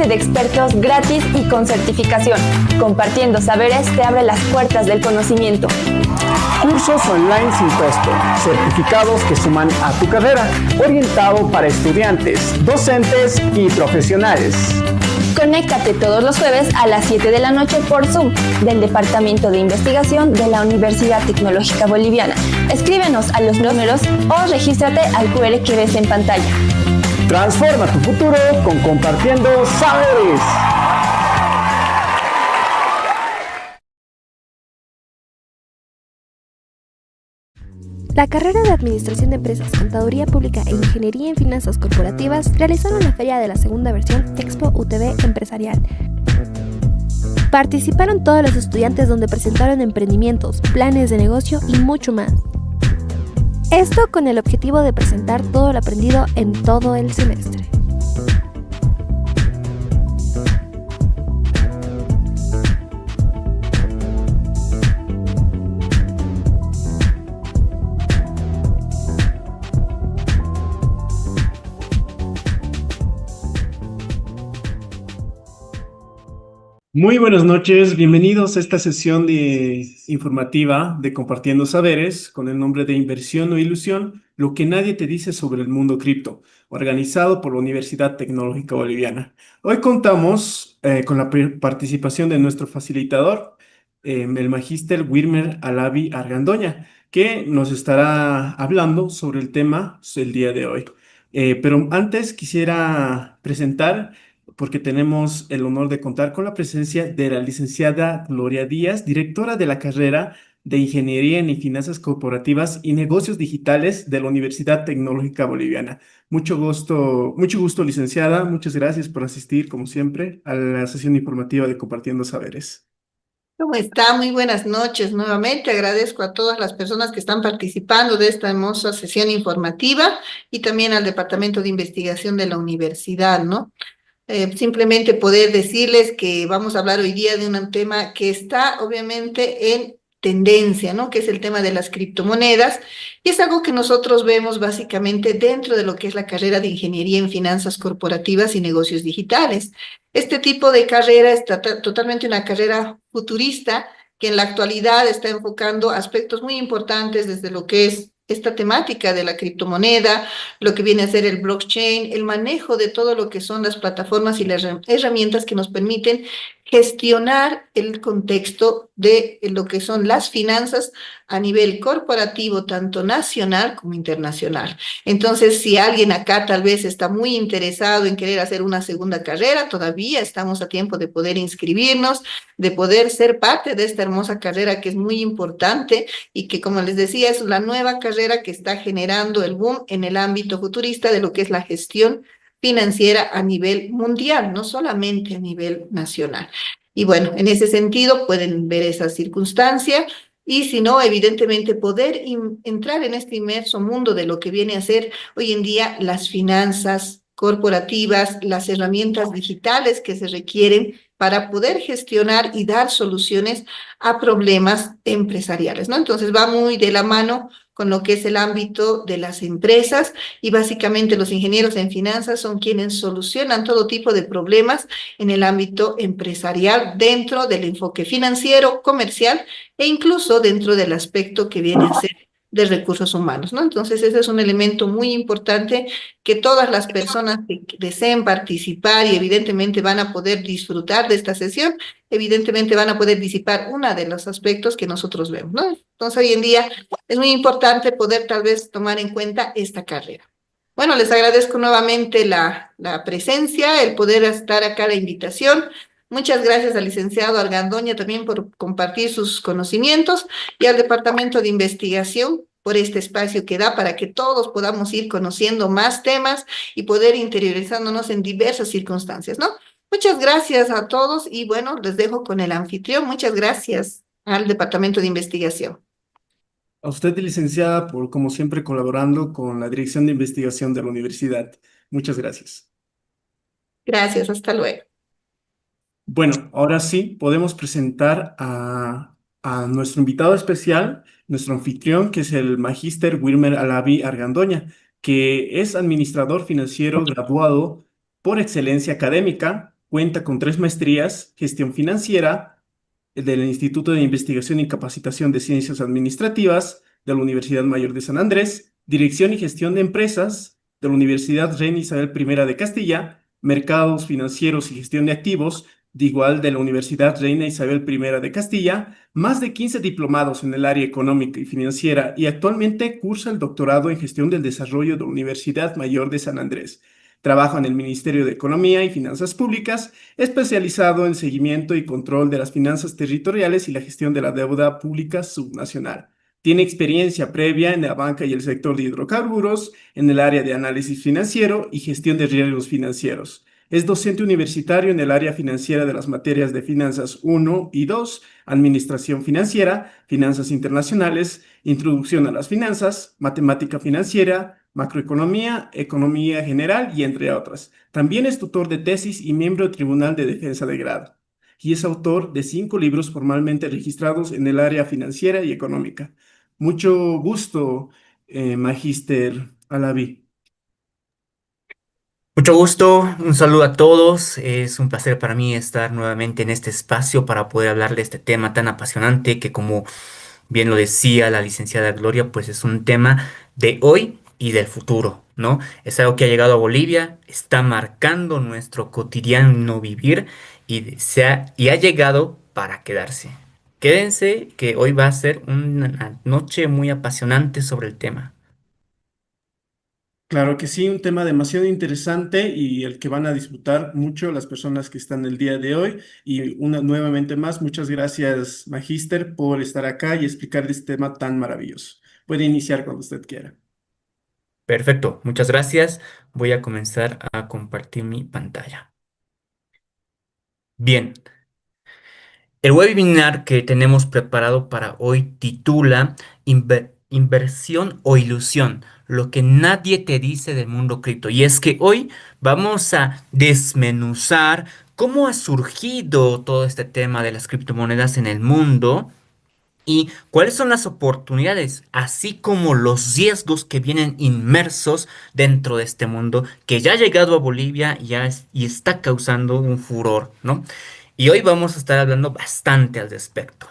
de expertos gratis y con certificación. Compartiendo Saberes te abre las puertas del conocimiento. Cursos online sin costo, certificados que suman a tu carrera, orientado para estudiantes, docentes y profesionales. Conéctate todos los jueves a las 7 de la noche por Zoom del Departamento de Investigación de la Universidad Tecnológica Boliviana. Escríbenos a los números o regístrate al QR que ves en pantalla. Transforma tu futuro con Compartiendo Saberes. La carrera de Administración de Empresas, Contaduría Pública e Ingeniería en Finanzas Corporativas realizaron la feria de la segunda versión Expo UTB Empresarial. Participaron todos los estudiantes donde presentaron emprendimientos, planes de negocio y mucho más. Esto con el objetivo de presentar todo lo aprendido en todo el semestre. Muy buenas noches, bienvenidos a esta sesión informativa de Compartiendo Saberes con el nombre de Inversión o Ilusión, lo que nadie te dice sobre el mundo cripto, organizado por la Universidad Tecnológica Boliviana. Hoy contamos con la participación de nuestro facilitador, el magíster Wilmer Alavi Argandoña, que nos estará hablando sobre el tema el día de hoy. Pero antes quisiera presentar, porque tenemos el honor de contar con la presencia de la licenciada Gloria Díaz, directora de la carrera de Ingeniería en Finanzas Corporativas y Negocios Digitales de la Universidad Tecnológica Boliviana. Mucho gusto, licenciada. Muchas gracias por asistir, como siempre, a la sesión informativa de Compartiendo Saberes. ¿Cómo está? Muy buenas noches nuevamente. Agradezco a todas las personas que están participando de esta hermosa sesión informativa y también al Departamento de Investigación de la universidad, ¿no? Simplemente poder decirles que vamos a hablar hoy día de un tema que está obviamente en tendencia, ¿no? Que es el tema de las criptomonedas, y es algo que nosotros vemos básicamente dentro de lo que es la carrera de Ingeniería en Finanzas Corporativas y Negocios Digitales. Este tipo de carrera está totalmente una carrera futurista que en la actualidad está enfocando aspectos muy importantes desde lo que es esta temática de la criptomoneda, lo que viene a ser el blockchain, el manejo de todo lo que son las plataformas y las herramientas que nos permiten gestionar el contexto de lo que son las finanzas a nivel corporativo, tanto nacional como internacional. Entonces, si alguien acá tal vez está muy interesado en querer hacer una segunda carrera, todavía estamos a tiempo de poder inscribirnos, de poder ser parte de esta hermosa carrera que es muy importante y que, como les decía, es la nueva carrera que está generando el boom en el ámbito futurista de lo que es la gestión financiera a nivel mundial, no solamente a nivel nacional. Y bueno, en ese sentido pueden ver esa circunstancia y si no, evidentemente poder entrar en este inmerso mundo de lo que viene a ser hoy en día las finanzas corporativas, las herramientas digitales que se requieren para poder gestionar y dar soluciones a problemas empresariales, ¿no? Entonces va muy de la mano con lo que es el ámbito de las empresas y básicamente los ingenieros en finanzas son quienes solucionan todo tipo de problemas en el ámbito empresarial dentro del enfoque financiero, comercial e incluso dentro del aspecto que viene a ser de recursos humanos, ¿no? Entonces ese es un elemento muy importante que todas las personas que deseen participar y evidentemente van a poder disfrutar de esta sesión, evidentemente van a poder disipar uno de los aspectos que nosotros vemos, ¿no? Entonces hoy en día es muy importante poder tal vez tomar en cuenta esta carrera. Bueno, les agradezco nuevamente la presencia, el poder estar acá, la invitación. Muchas gracias al licenciado Argandoña también por compartir sus conocimientos y al Departamento de Investigación por este espacio que da para que todos podamos ir conociendo más temas y poder interiorizándonos en diversas circunstancias, ¿no? Muchas gracias a todos y bueno, les dejo con el anfitrión. Muchas gracias al Departamento de Investigación. A usted, licenciada, por como siempre colaborando con la Dirección de Investigación de la Universidad. Muchas gracias. Gracias, hasta luego. Bueno, ahora sí podemos presentar a nuestro invitado especial, nuestro anfitrión, que es el magíster Wilmer Alavi Argandoña, que es administrador financiero graduado por excelencia académica Cuenta con 3 maestrías: gestión financiera, del Instituto de Investigación y Capacitación de Ciencias Administrativas de la Universidad Mayor de San Andrés, dirección y gestión de empresas de la Universidad Reina Isabel I de Castilla, mercados financieros y gestión de activos, de igual de la Universidad Reina Isabel I de Castilla, más de 15 diplomados en el área económica y financiera, y actualmente cursa el doctorado en gestión del desarrollo de la Universidad Mayor de San Andrés. Trabaja en el Ministerio de Economía y Finanzas Públicas, especializado en seguimiento y control de las finanzas territoriales y la gestión de la deuda pública subnacional. Tiene experiencia previa en la banca y el sector de hidrocarburos, en el área de análisis financiero y gestión de riesgos financieros. Es docente universitario en el área financiera de las materias de Finanzas 1 y 2, Administración Financiera, Finanzas Internacionales, Introducción a las Finanzas, Matemática Financiera, Macroeconomía, Economía General y entre otras. También es tutor de tesis y miembro del Tribunal de Defensa de Grado. Y es autor de 5 libros formalmente registrados en el área financiera y económica. Mucho gusto, Magíster Alaví. Mucho gusto, un saludo a todos. Es un placer para mí estar nuevamente en este espacio para poder hablar de este tema tan apasionante que, como bien lo decía la licenciada Gloria, pues es un tema de hoy y del futuro, ¿no? Es algo que ha llegado a Bolivia, está marcando nuestro cotidiano vivir y ha llegado para quedarse. Quédense que hoy va a ser una noche muy apasionante sobre el tema. Claro que sí, un tema demasiado interesante y el que van a disfrutar mucho las personas que están el día de hoy. Y nuevamente más, muchas gracias, Magíster, por estar acá y explicar este tema tan maravilloso. Puede iniciar cuando usted quiera. Perfecto, muchas gracias. Voy a comenzar a compartir mi pantalla. Bien, el webinar que tenemos preparado para hoy titula Inversión o ilusión, lo que nadie te dice del mundo cripto. Y es que hoy vamos a desmenuzar cómo ha surgido todo este tema de las criptomonedas en el mundo y cuáles son las oportunidades, así como los riesgos que vienen inmersos dentro de este mundo que ya ha llegado a Bolivia y está causando un furor, ¿no? Y hoy vamos a estar hablando bastante al respecto.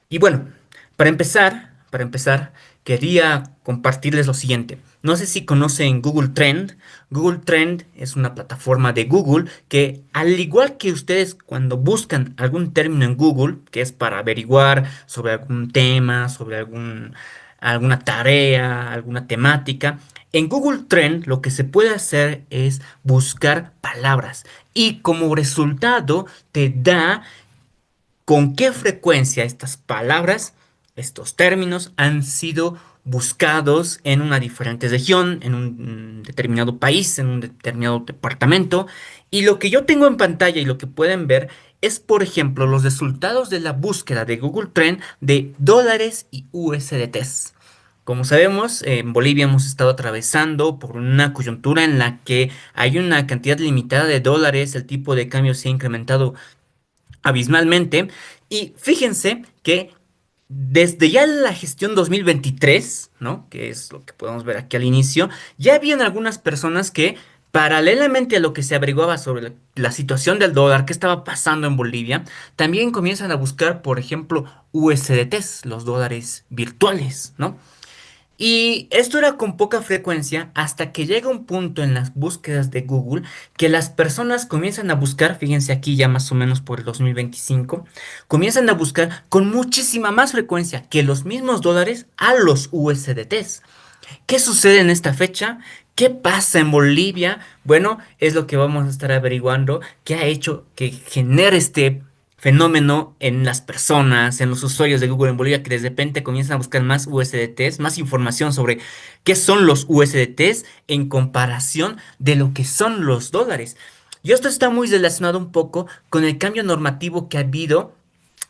Y bueno, para empezar, quería compartirles lo siguiente. No sé si conocen Google Trend. Google Trend es una plataforma de Google que, al igual que ustedes cuando buscan algún término en Google, que es para averiguar sobre algún tema, sobre alguna tarea, alguna temática, en Google Trend lo que se puede hacer es buscar palabras y como resultado te da con qué frecuencia estas palabras, estos términos han sido buscados en una diferente región, en un determinado país, en un determinado departamento. Y lo que yo tengo en pantalla y lo que pueden ver es, por ejemplo, los resultados de la búsqueda de Google Trend de dólares y USDTs. Como sabemos, en Bolivia hemos estado atravesando por una coyuntura en la que hay una cantidad limitada de dólares, el tipo de cambio se ha incrementado abismalmente. Y fíjense que desde ya la gestión 2023, ¿no? Que es lo que podemos ver aquí al inicio, ya habían algunas personas que, paralelamente a lo que se averiguaba sobre la situación del dólar, qué estaba pasando en Bolivia, también comienzan a buscar, por ejemplo, USDTs, los dólares virtuales, ¿no? Y esto era con poca frecuencia hasta que llega un punto en las búsquedas de Google que las personas comienzan a buscar, fíjense aquí ya más o menos por el 2025, comienzan a buscar con muchísima más frecuencia que los mismos dólares a los USDTs. ¿Qué sucede en esta fecha? ¿Qué pasa en Bolivia? Bueno, es lo que vamos a estar averiguando, qué ha hecho que genere este fenómeno en las personas, en los usuarios de Google en Bolivia, que de repente comienzan a buscar más USDTs, más información sobre qué son los USDTs en comparación de lo que son los dólares. Y esto está muy relacionado un poco con el cambio normativo que ha habido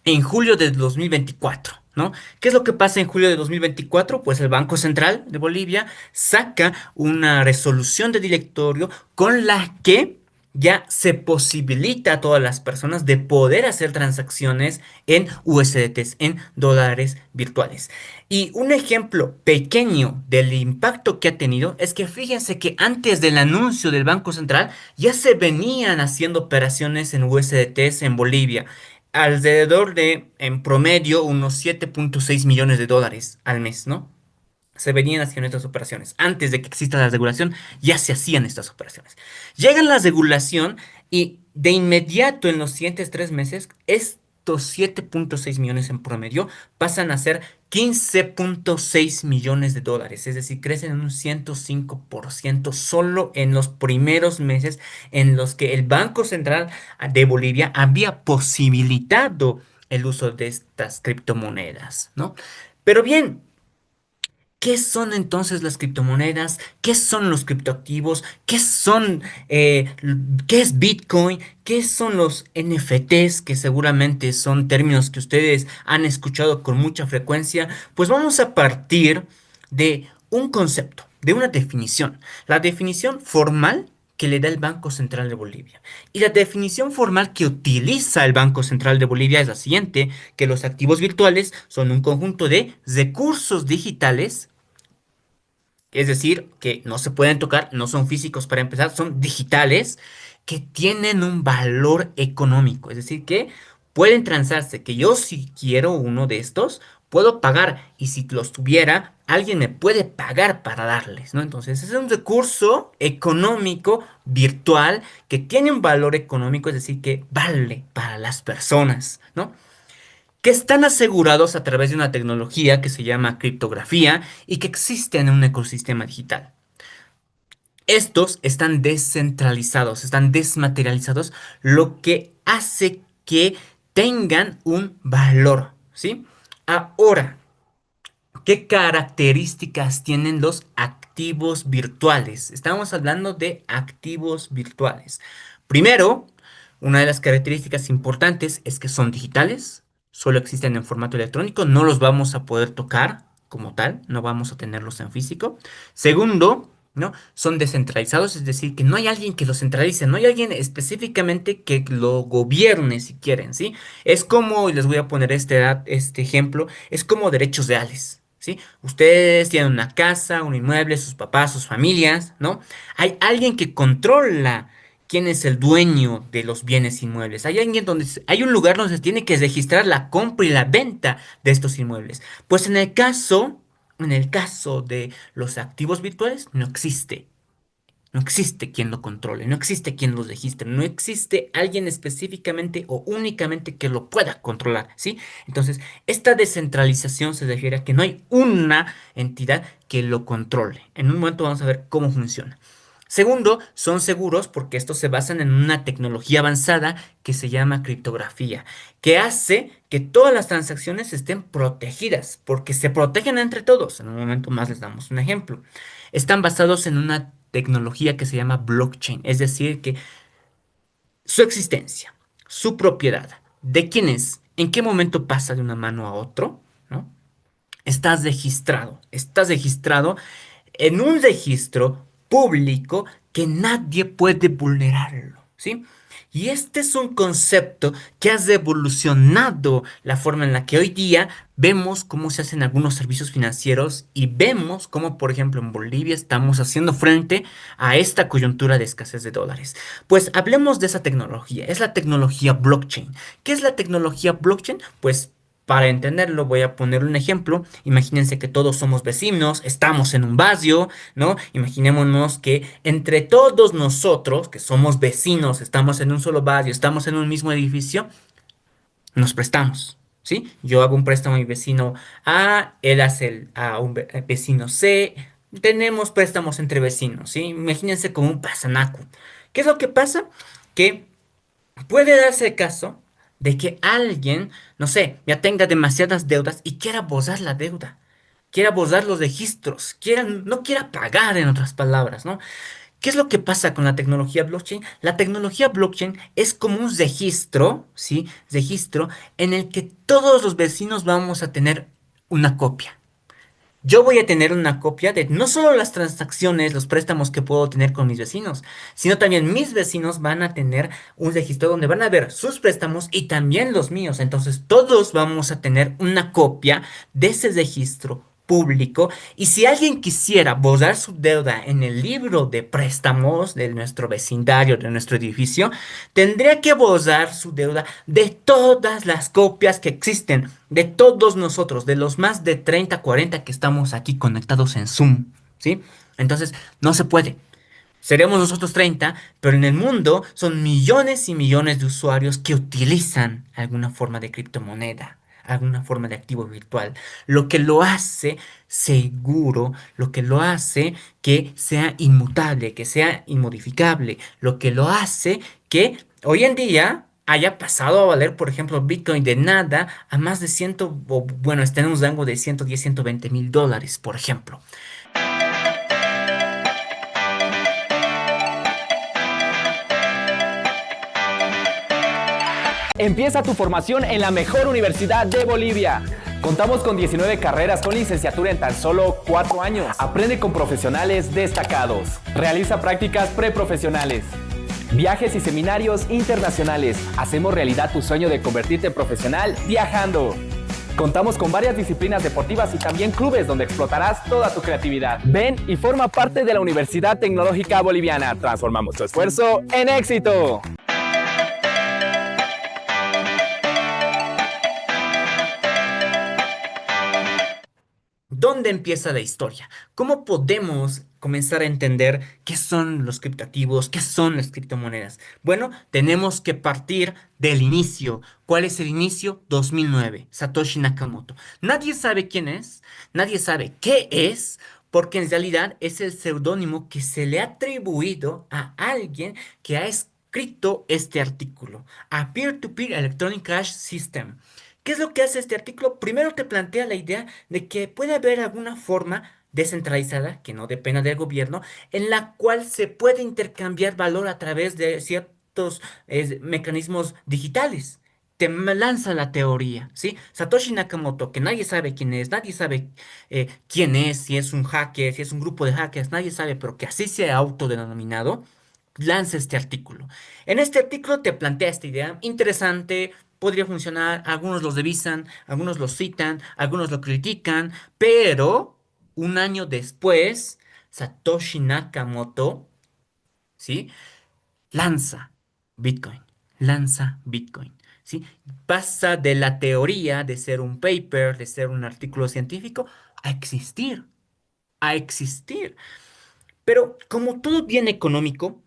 en julio de 2024, ¿no? ¿Qué es lo que pasa en julio de 2024? Pues el Banco Central de Bolivia saca una resolución de directorio con la que ya se posibilita a todas las personas de poder hacer transacciones en USDTs, en dólares virtuales. Y un ejemplo pequeño del impacto que ha tenido es que fíjense que antes del anuncio del Banco Central ya se venían haciendo operaciones en USDTs en Bolivia, alrededor de, en promedio, unos 7.6 millones de dólares al mes, ¿no? Se venían haciendo estas operaciones. Antes de que exista la regulación, ya se hacían estas operaciones. Llega la regulación y de inmediato en los siguientes 3 meses, estos 7.6 millones en promedio pasan a ser 15.6 millones de dólares. Es decir, crecen en un 105% solo en los primeros meses en los que el Banco Central de Bolivia había posibilitado el uso de estas criptomonedas, ¿no? Pero bien, ¿qué son entonces las criptomonedas? ¿Qué son los criptoactivos? ¿Qué es Bitcoin? ¿Qué son los NFTs? Que seguramente son términos que ustedes han escuchado con mucha frecuencia. Pues vamos a partir de un concepto, de una definición. La definición formal que le da el Banco Central de Bolivia. Y la definición formal que utiliza el Banco Central de Bolivia es la siguiente, que los activos virtuales son un conjunto de recursos digitales, es decir, que no se pueden tocar, no son físicos para empezar, son digitales, que tienen un valor económico. Es decir, que pueden transarse, que yo si quiero uno de estos, puedo pagar. Y si los tuviera, alguien me puede pagar para darles, ¿no? Entonces, es un recurso económico virtual que tiene un valor económico, es decir, que vale para las personas, ¿no? Que están asegurados a través de una tecnología que se llama criptografía y que existe en un ecosistema digital. Estos están descentralizados, están desmaterializados, lo que hace que tengan un valor, ¿sí? Ahora, ¿qué características tienen los activos virtuales? Estamos hablando de activos virtuales. Primero, una de las características importantes es que son digitales, solo existen en formato electrónico, no los vamos a poder tocar como tal, no vamos a tenerlos en físico. Segundo, ¿no? Son descentralizados, es decir, que no hay alguien que los centralice, no hay alguien específicamente que lo gobierne si quieren, ¿sí? Es como, y les voy a poner este ejemplo, es como derechos reales. ¿Sí? Ustedes tienen una casa, un inmueble, sus papás, sus familias, ¿no? Hay alguien que controla quién es el dueño de los bienes inmuebles. Hay un lugar donde se tiene que registrar la compra y la venta de estos inmuebles. Pues en el caso de los activos virtuales, no existe. No existe quien lo controle, no existe quien los registre, no existe alguien específicamente o únicamente que lo pueda controlar, ¿sí? Entonces, esta descentralización se refiere a que no hay una entidad que lo controle. En un momento vamos a ver cómo funciona. Segundo, son seguros porque estos se basan en una tecnología avanzada que se llama criptografía, que hace que todas las transacciones estén protegidas, porque se protegen entre todos. En un momento más les damos un ejemplo. Están basados en una tecnología que se llama blockchain, es decir, que su existencia, su propiedad, de quién es, en qué momento pasa de una mano a otro, ¿no? Estás registrado en un registro público que nadie puede vulnerarlo, ¿sí? Y este es un concepto que ha revolucionado la forma en la que hoy día vemos cómo se hacen algunos servicios financieros y vemos cómo, por ejemplo, en Bolivia estamos haciendo frente a esta coyuntura de escasez de dólares. Pues hablemos de esa tecnología, es la tecnología blockchain. ¿Qué es la tecnología blockchain? Pues para entenderlo voy a poner un ejemplo. Imagínense que todos somos vecinos, estamos en un barrio, ¿no? Imaginémonos que entre todos nosotros, que somos vecinos, estamos en un solo barrio, estamos en un mismo edificio, nos prestamos, ¿sí? Yo hago un préstamo a mi vecino A, él hace a un vecino C, tenemos préstamos entre vecinos, ¿sí? Imagínense como un pasanacu. ¿Qué es lo que pasa? Que puede darse el caso de que alguien, no sé, ya tenga demasiadas deudas y quiera borrar la deuda, quiera borrar los registros, no quiera pagar, en otras palabras, ¿no? ¿Qué es lo que pasa con la tecnología blockchain? La tecnología blockchain es como un registro, ¿sí? Registro en el que todos los vecinos vamos a tener una copia. yo voy a tener una copia de no solo las transacciones, los préstamos que puedo tener con mis vecinos, sino también mis vecinos van a tener un registro donde van a ver sus préstamos y también los míos. Entonces todos vamos a tener una copia de ese registro público, y si alguien quisiera borrar su deuda en el libro de préstamos de nuestro vecindario, de nuestro edificio, tendría que borrar su deuda de todas las copias que existen, de todos nosotros, de los más de 30, 40 que estamos aquí conectados en Zoom, ¿sí? Entonces, no se puede. Seremos nosotros 30, pero en el mundo son millones y millones de usuarios que utilizan alguna forma de criptomoneda, alguna forma de activo virtual, lo que lo hace seguro, lo que lo hace que sea inmutable, que sea inmodificable, lo que lo hace que hoy en día haya pasado a valer, por ejemplo, Bitcoin de nada a más de bueno, está en un rango de 110, $120,000, por ejemplo. Empieza tu formación en la mejor universidad de Bolivia. Contamos con 19 carreras con licenciatura en tan solo 4 años. Aprende con profesionales destacados. Realiza prácticas preprofesionales. Viajes y seminarios internacionales. Hacemos realidad tu sueño de convertirte en profesional viajando. Contamos con varias disciplinas deportivas y también clubes donde explotarás toda tu creatividad. Ven y forma parte de la Universidad Tecnológica Boliviana. Transformamos tu esfuerzo en éxito. ¿Dónde empieza la historia? ¿Cómo podemos comenzar a entender qué son los criptoactivos, qué son las criptomonedas? Bueno, tenemos que partir del inicio. ¿Cuál es el inicio? 2009, Satoshi Nakamoto. Nadie sabe quién es, nadie sabe qué es, porque en realidad es el seudónimo que se le ha atribuido a alguien que ha escrito este artículo, a Peer-to-Peer Electronic Cash System. ¿Qué es lo que hace este artículo? Primero te plantea la idea de que puede haber alguna forma descentralizada, que no dependa del gobierno, en la cual se puede intercambiar valor a través de ciertos mecanismos digitales. Lanza la teoría, ¿sí? Satoshi Nakamoto, que nadie sabe quién es, nadie sabe quién es, si es un hacker, si es un grupo de hackers, nadie sabe, pero que así se ha autodenominado, lanza este artículo. En este artículo te plantea esta idea interesante, podría funcionar, algunos los revisan, algunos lo citan, algunos lo critican, pero un año después, Satoshi Nakamoto, ¿sí? Lanza Bitcoin, lanza Bitcoin, ¿sí? Pasa de la teoría de ser un paper, de ser un artículo científico, a existir, a existir. Pero como todo bien económico,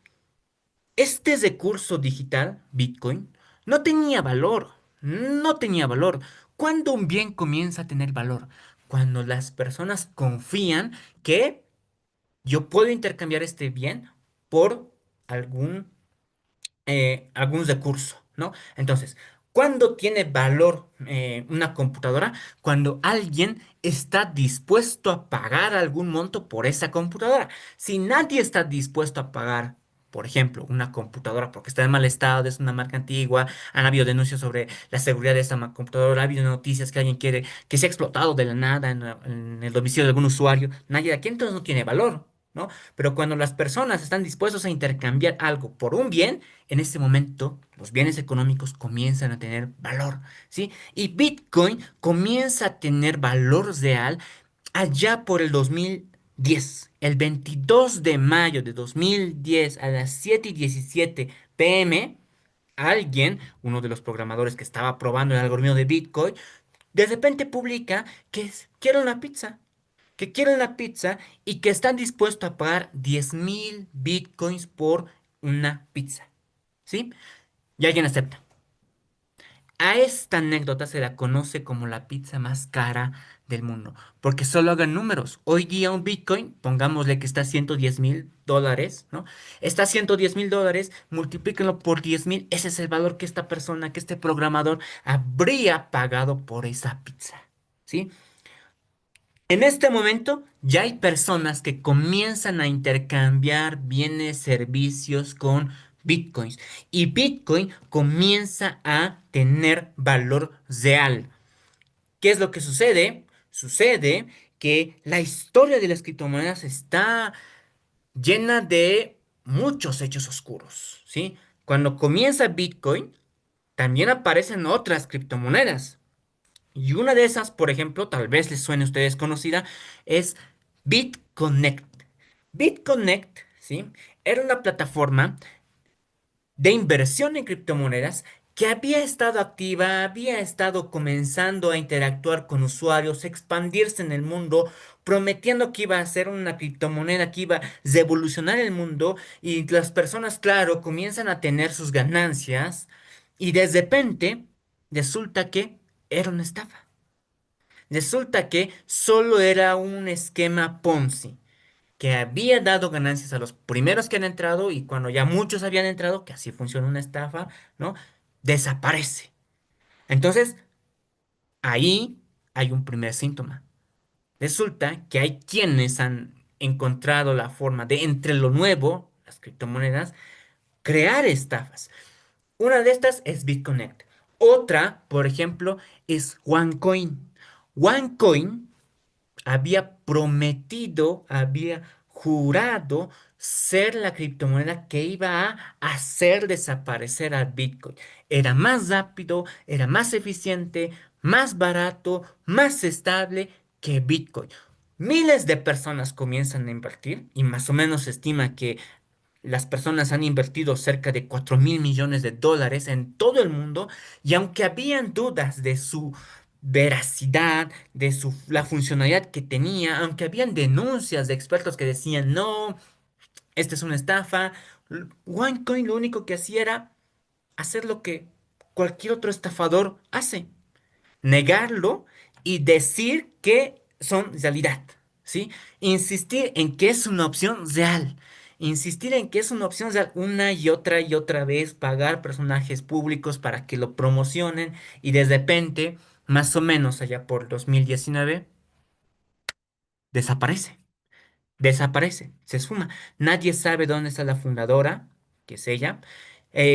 este recurso digital, Bitcoin, no tenía valor, no tenía valor. ¿Cuándo un bien comienza a tener valor? Cuando las personas confían que yo puedo intercambiar este bien por algún, algún recurso, ¿no? Entonces, ¿cuándo tiene valor una computadora? Cuando alguien está dispuesto a pagar algún monto por esa computadora. Si nadie está dispuesto a pagar, por ejemplo, una computadora porque está en mal estado, es una marca antigua, han habido denuncias sobre la seguridad de esa computadora, ha habido noticias que alguien quiere que se ha explotado de la nada en el domicilio de algún usuario, nadie de aquí entonces no tiene valor, ¿no? Pero cuando las personas están dispuestas a intercambiar algo por un bien, en ese momento los bienes económicos comienzan a tener valor, ¿sí? Y Bitcoin comienza a tener valor real allá por el 2010. El 22 de mayo de 2010 a las 7:17 p.m., alguien, uno de los programadores que estaba probando el algoritmo de Bitcoin, de repente publica que quiere una pizza, que quiere una pizza y que están dispuestos a pagar 10,000 bitcoins por una pizza, ¿sí? Y alguien acepta. A esta anécdota se la conoce como la pizza más cara del mundo, porque solo hagan números. Hoy día un Bitcoin, pongámosle que está a $110,000, ¿no? Está a $110,000, multiplíquenlo por 10,000, ese es el valor que esta persona, que este programador habría pagado por esa pizza, ¿sí? En este momento ya hay personas que comienzan a intercambiar bienes, servicios con bitcoins, y Bitcoin comienza a tener valor real. ¿Qué es lo que sucede? Sucede que la historia de las criptomonedas está llena de muchos hechos oscuros, ¿sí? Cuando comienza Bitcoin, también aparecen otras criptomonedas. Y una de esas, por ejemplo, tal vez les suene a ustedes conocida, es BitConnect. BitConnect, ¿sí? Era una plataforma de inversión en criptomonedas que había estado activa, había estado comenzando a interactuar con usuarios, expandirse en el mundo, prometiendo que iba a ser una criptomoneda que iba a revolucionar el mundo y las personas, claro, comienzan a tener sus ganancias y de repente resulta que era una estafa. Resulta que solo era un esquema Ponzi que había dado ganancias a los primeros que han entrado y cuando ya muchos habían entrado, que así funciona una estafa, ¿no? Desaparece. Entonces, ahí hay un primer síntoma. Resulta que hay quienes han encontrado la forma de, entre lo nuevo, las criptomonedas, crear estafas. Una de estas es BitConnect. Otra, por ejemplo, es OneCoin. OneCoin había prometido, había jurado ser la criptomoneda que iba a hacer desaparecer al Bitcoin. Era más rápido, era más eficiente, más barato, más estable que Bitcoin. Miles de personas comienzan a invertir y más o menos se estima que las personas han invertido cerca de 4.000 millones de dólares en todo el mundo y aunque habían dudas de su veracidad, de la funcionalidad que tenía, aunque habían denuncias de expertos que decían, no, esta es una estafa, OneCoin lo único que hacía era hacer lo que cualquier otro estafador hace, negarlo y decir que son realidad, ¿sí? Insistir en que es una opción real. Insistir en que es una opción real una y otra vez, pagar personajes públicos para que lo promocionen y de repente, más o menos allá por 2019, desaparece. Desaparece, se esfuma. Nadie sabe dónde está la fundadora, que es ella.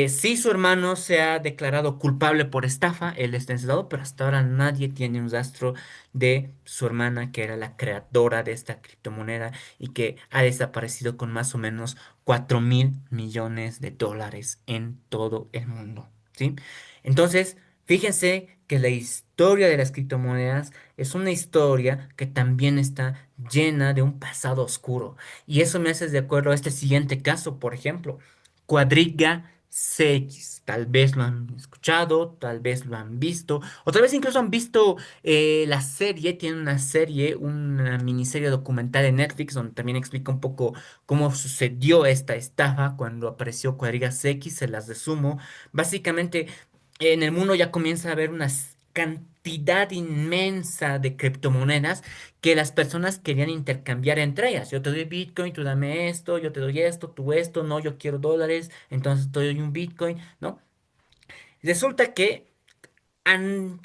Sí, su hermano se ha declarado culpable por estafa, él está encerrado, pero hasta ahora nadie tiene un rastro de su hermana, que era la creadora de esta criptomoneda y que ha desaparecido con más o menos 4.000 millones de dólares en todo el mundo, ¿sí? Entonces, fíjense que la historia de las criptomonedas es una historia que también está llena de un pasado oscuro. Y eso me hace de acuerdo a este siguiente caso, por ejemplo, Cuadriga CX. Tal vez lo han escuchado, tal vez lo han visto, o tal vez incluso han visto la serie, tiene una serie, una miniserie documental en Netflix, donde también explica un poco cómo sucedió esta estafa cuando apareció Cuadriga CX, se las resumo. Básicamente, en el mundo ya comienza a haber una cantidad inmensa de criptomonedas que las personas querían intercambiar entre ellas. Yo te doy Bitcoin, tú dame esto, yo te doy esto, tú esto, no, yo quiero dólares, entonces te doy un Bitcoin, ¿no? Resulta que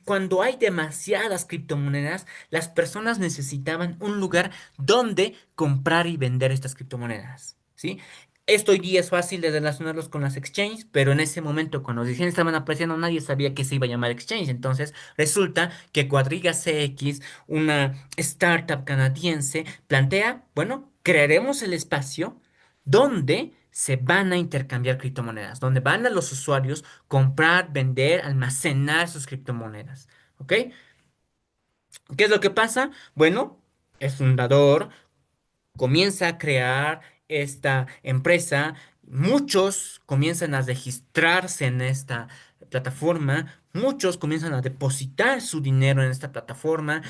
cuando hay demasiadas criptomonedas, las personas necesitaban un lugar donde comprar y vender estas criptomonedas, ¿sí? Esto hoy día es fácil de relacionarlos con las exchanges, pero en ese momento, cuando los exchanges estaban apareciendo, nadie sabía que se iba a llamar exchange. Entonces, resulta que Quadriga CX, una startup canadiense, plantea, bueno, crearemos el espacio donde se van a intercambiar criptomonedas, donde van a los usuarios comprar, vender, almacenar sus criptomonedas. ¿Ok? ¿Qué es lo que pasa? Bueno, el fundador comienza a crear esta empresa, muchos comienzan a registrarse en esta plataforma, muchos comienzan a depositar su dinero en esta plataforma.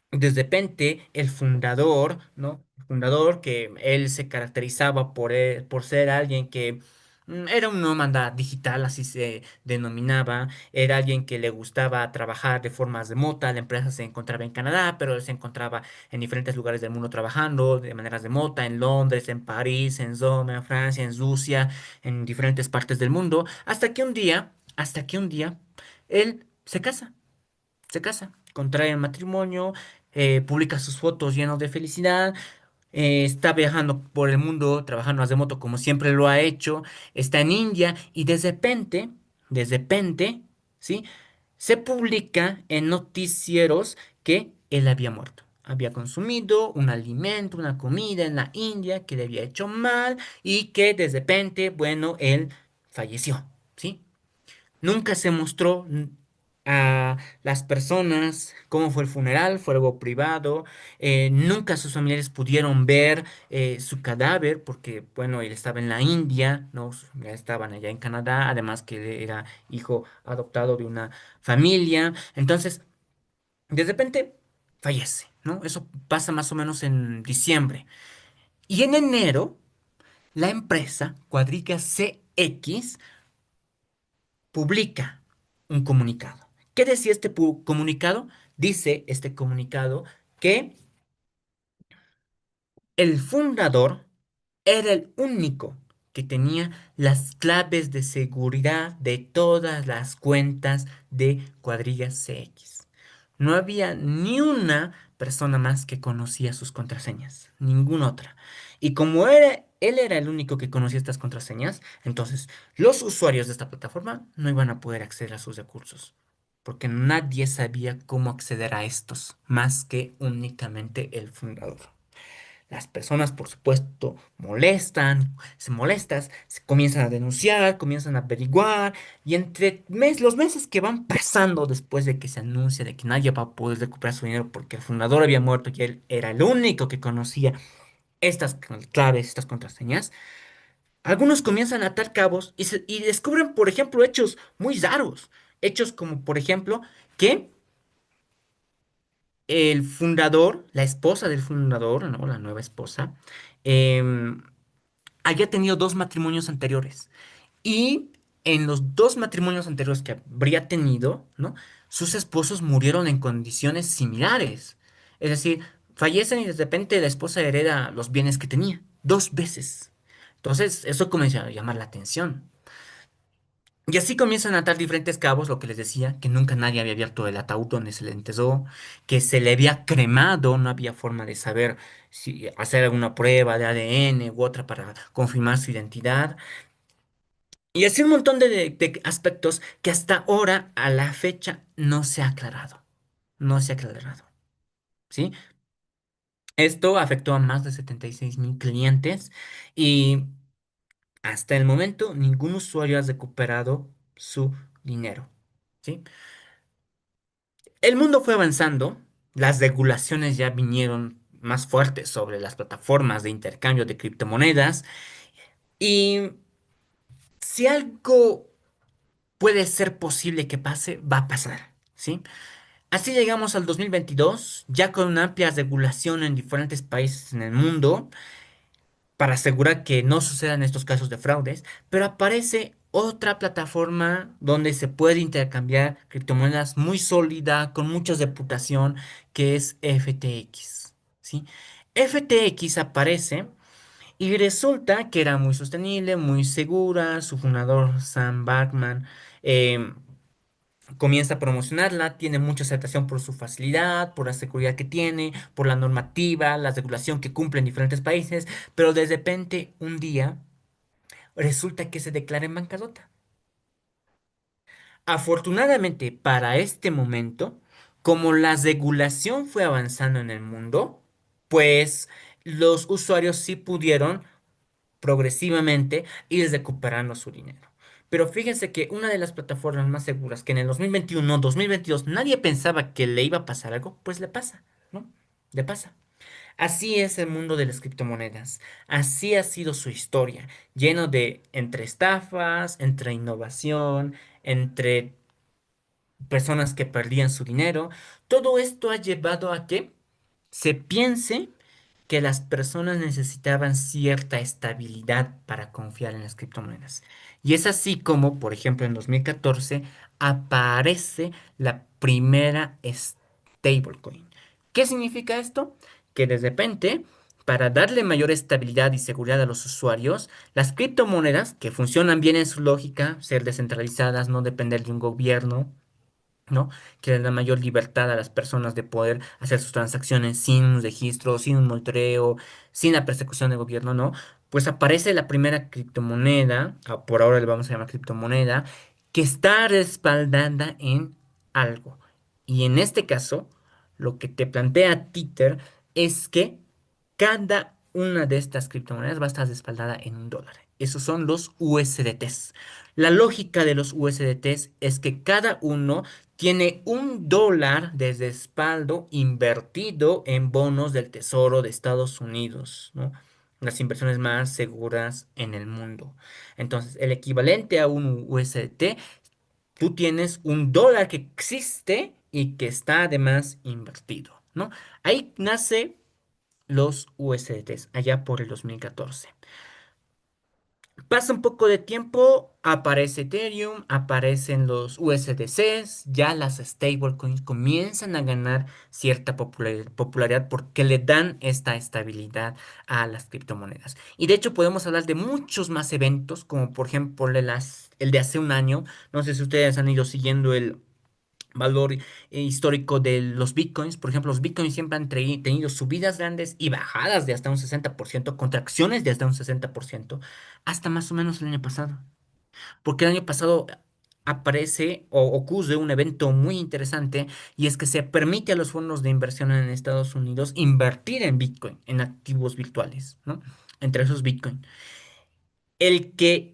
De repente, el fundador, ¿no? El fundador que él se caracterizaba por ser alguien que era un nómada digital, así se denominaba, era alguien que le gustaba trabajar de forma remota, la empresa se encontraba en Canadá, pero él se encontraba en diferentes lugares del mundo trabajando de manera remota, en Londres, en París, en Roma, en Francia, en Rusia, en diferentes partes del mundo, hasta que un día, él se casa, contrae matrimonio, publica sus fotos llenos de felicidad, está viajando por el mundo, trabajando a remoto como siempre lo ha hecho, está en India y de repente, ¿sí? Se publica en noticieros que él había muerto. había consumido un alimento, una comida en la India que le había hecho mal y que de repente, bueno, él falleció, ¿sí? Nunca se mostró a las personas cómo fue el funeral, fue algo privado. Nunca sus familiares pudieron ver su cadáver porque, bueno, él estaba en la India, ¿no? Sus familiares estaban allá en Canadá, además que él era hijo adoptado de una familia. Entonces, de repente, fallece, ¿no? Eso pasa más o menos en diciembre. Y en enero, la empresa Cuadriga CX publica un comunicado. ¿Qué decía este comunicado? Dice este comunicado que el fundador era el único que tenía las claves de seguridad de todas las cuentas de Cuadrilla CX. No había ni una persona más que conocía sus contraseñas, ninguna otra. Y como él era el único que conocía estas contraseñas, entonces los usuarios de esta plataforma no iban a poder acceder a sus recursos, porque nadie sabía cómo acceder a estos, más que únicamente el fundador. Las personas, por supuesto, se comienzan a denunciar, comienzan a averiguar, y los meses que van pasando después de que se anuncia de que nadie va a poder recuperar su dinero porque el fundador había muerto y él era el único que conocía estas claves, estas contraseñas, algunos comienzan a atar cabos y descubren, por ejemplo, hechos muy raros. Hechos como, por ejemplo, que el fundador, la esposa del fundador, ¿no? La nueva esposa, em, había tenido dos matrimonios anteriores. Y en los dos matrimonios anteriores que habría tenido, ¿no? Sus esposos murieron en condiciones similares. Es decir, fallecen y de repente la esposa hereda los bienes que tenía. Dos veces. Entonces, eso comenzó a llamar la atención. Y así comienzan a atar diferentes cabos, lo que les decía, que nunca nadie había abierto el ataúd donde se le enterró, que se le había cremado, no había forma de saber si hacer alguna prueba de ADN u otra para confirmar su identidad. Y así un montón de aspectos que hasta ahora, a la fecha, no se ha aclarado. No se ha aclarado. ¿Sí? Esto afectó a más de 76,000 clientes y hasta el momento ningún usuario ha recuperado su dinero. ¿Sí? El mundo fue avanzando, las regulaciones ya vinieron más fuertes sobre las plataformas de intercambio de criptomonedas y si algo puede ser posible que pase, va a pasar, ¿sí? Así llegamos al 2022, ya con una amplia regulación en diferentes países en el mundo para asegurar que no sucedan estos casos de fraudes, pero aparece otra plataforma donde se puede intercambiar criptomonedas muy sólida, con mucha reputación, que es FTX, ¿sí? FTX aparece y resulta que era muy sostenible, muy segura, su fundador Sam Bankman comienza a promocionarla, tiene mucha aceptación por su facilidad, por la seguridad que tiene, por la normativa, la regulación que cumple en diferentes países, pero de repente un día resulta que se declara en bancarrota. Afortunadamente para este momento, como la regulación fue avanzando en el mundo, pues los usuarios sí pudieron progresivamente ir recuperando su dinero. Pero fíjense que una de las plataformas más seguras que en el 2021, 2022 nadie pensaba que le iba a pasar algo, pues le pasa, ¿no? Le pasa. Así es el mundo de las criptomonedas. Así ha sido su historia, lleno de entre estafas, entre innovación, entre personas que perdían su dinero. Todo esto ha llevado a que se piense que las personas necesitaban cierta estabilidad para confiar en las criptomonedas. Y es así como, por ejemplo, en 2014 aparece la primera stablecoin. ¿Qué significa esto? Que de repente, para darle mayor estabilidad y seguridad a los usuarios, las criptomonedas, que funcionan bien en su lógica, ser descentralizadas, no depender de un gobierno, ¿no? Que le da mayor libertad a las personas de poder hacer sus transacciones sin un registro, sin un monitoreo, sin la persecución del gobierno, ¿no? Pues aparece la primera criptomoneda, por ahora le vamos a llamar criptomoneda, que está respaldada en algo. Y en este caso, lo que te plantea Tether es que cada una de estas criptomonedas va a estar respaldada en un dólar. Esos son los USDTs. La lógica de los USDTs es que cada uno tiene un dólar de respaldo invertido en bonos del Tesoro de Estados Unidos, ¿no? Las inversiones más seguras en el mundo. Entonces, el equivalente a un USDT, tú tienes un dólar que existe y que está además invertido, ¿no? Ahí nace los USDTs, allá por el 2014. Pasa un poco de tiempo, aparece Ethereum, aparecen los USDCs, ya las stablecoins comienzan a ganar cierta popularidad porque le dan esta estabilidad a las criptomonedas. Y de hecho podemos hablar de muchos más eventos, como por ejemplo el de hace un año. No sé si ustedes han ido siguiendo el valor histórico de los bitcoins. Por ejemplo, los bitcoins siempre han tenido subidas grandes y bajadas de hasta un 60%, contracciones de hasta un 60%, hasta más o menos el año pasado. Porque el año pasado aparece o ocurre un evento muy interesante y es que se permite a los fondos de inversión en Estados Unidos invertir en bitcoin, en activos virtuales, ¿no? Entre esos bitcoin. El que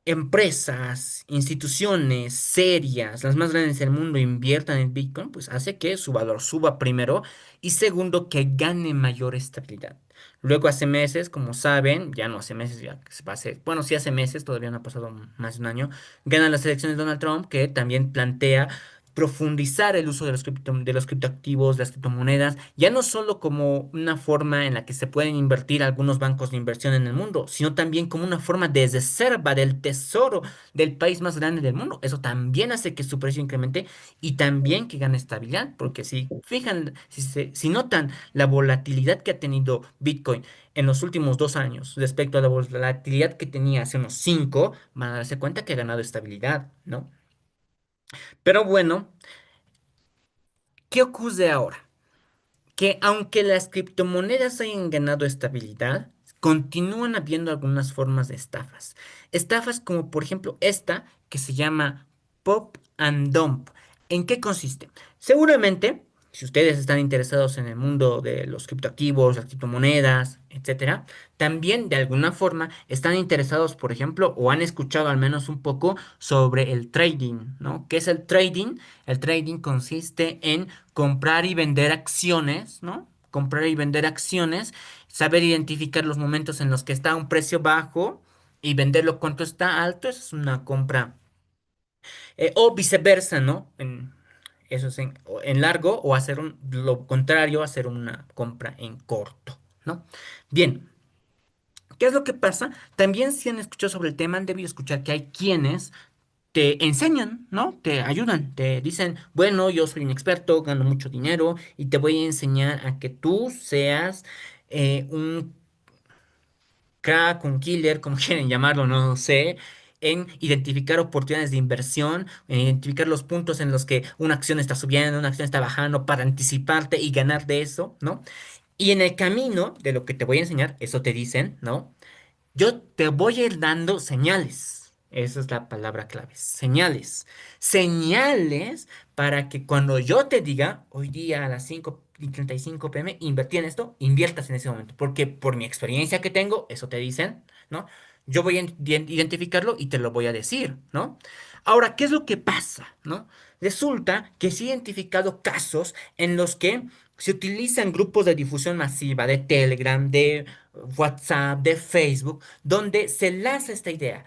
empresas, instituciones serias, las más grandes del mundo, inviertan en Bitcoin, pues hace que su valor suba primero y segundo, que gane mayor estabilidad. Luego hace meses, como saben, ya no hace meses, ya que se pase, bueno, sí hace meses, todavía no ha pasado más de un año, ganan las elecciones Donald Trump, que también plantea profundizar el uso de de los criptoactivos, de las criptomonedas, ya no solo como una forma en la que se pueden invertir algunos bancos de inversión en el mundo, sino también como una forma de reserva del tesoro del país más grande del mundo. Eso también hace que su precio incremente y también que gane estabilidad, porque si fijan, si notan la volatilidad que ha tenido Bitcoin en los últimos 2 años respecto a la volatilidad que tenía hace unos 5, van a darse cuenta que ha ganado estabilidad, ¿no? Pero bueno, ¿qué ocurre ahora? Que aunque las criptomonedas hayan ganado estabilidad, continúan habiendo algunas formas de estafas. Estafas como por ejemplo esta que se llama Pop and Dump. ¿En qué consiste? Seguramente, si ustedes están interesados en el mundo de los criptoactivos, las criptomonedas, etcétera, también de alguna forma están interesados, por ejemplo, o han escuchado al menos un poco sobre el trading, ¿no? ¿Qué es el trading? El trading consiste en comprar y vender acciones, ¿no? Comprar y vender acciones, saber identificar los momentos en los que está a un precio bajo y venderlo cuando está alto, esa es una compra. O viceversa, ¿no? Eso es en largo o hacer lo contrario, hacer una compra en corto, ¿no? Bien, ¿qué es lo que pasa? También si han escuchado sobre el tema, han debido escuchar que hay quienes te enseñan, ¿no? Te ayudan, te dicen, bueno, yo soy un experto, gano mucho dinero y te voy a enseñar a que tú seas un crack, un killer, como quieren llamarlo, no sé, en identificar oportunidades de inversión, en identificar los puntos en los que una acción está subiendo, una acción está bajando para anticiparte y ganar de eso, ¿no? Y en el camino de lo que te voy a enseñar, eso te dicen, ¿no? Yo te voy a ir dando señales. Esa es la palabra clave. Señales. Señales para que cuando yo te diga, hoy día a las 5:35 p.m., invertí en esto, inviertas en ese momento. Porque por mi experiencia que tengo, eso te dicen, ¿no? Yo voy a identificarlo y te lo voy a decir, ¿no? Ahora, ¿qué es lo que pasa, ¿no? Resulta que se he identificado casos en los que se utilizan grupos de difusión masiva de Telegram, de WhatsApp, de Facebook, donde se lanza esta idea.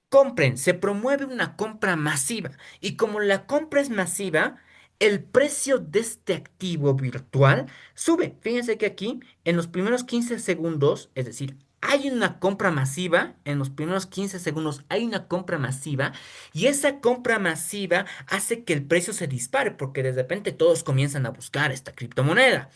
Compren, se promueve una compra masiva y como la compra es masiva, el precio de este activo virtual sube. Fíjense que aquí en los primeros 15 segundos, es decir, hay una compra masiva, en los primeros 15 segundos hay una compra masiva y esa compra masiva hace que el precio se dispare porque de repente todos comienzan a buscar esta criptomoneda.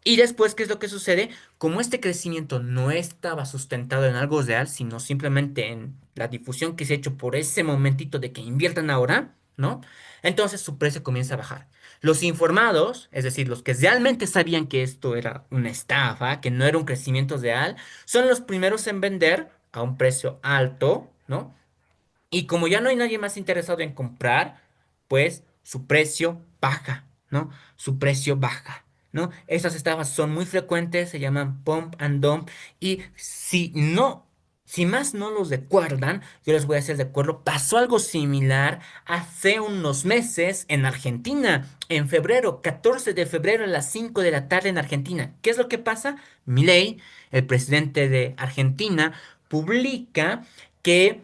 Y después, ¿qué es lo que sucede? Como este crecimiento no estaba sustentado en algo real, sino simplemente en la difusión que se ha hecho por ese momentito de que inviertan ahora, ¿no? Entonces su precio comienza a bajar. Los informados, es decir, los que realmente sabían que esto era una estafa, que no era un crecimiento real, son los primeros en vender a un precio alto, ¿no? Y como ya no hay nadie más interesado en comprar, pues su precio baja, ¿no? Su precio baja, ¿no? Estas estafas son muy frecuentes, se llaman pump and dump, y si más no los recuerdan, yo les voy a hacer de acuerdo, pasó algo similar hace unos meses en Argentina, en febrero, 14 de febrero a las 5 de la tarde en Argentina. ¿Qué es lo que pasa? Milei, el presidente de Argentina, publica que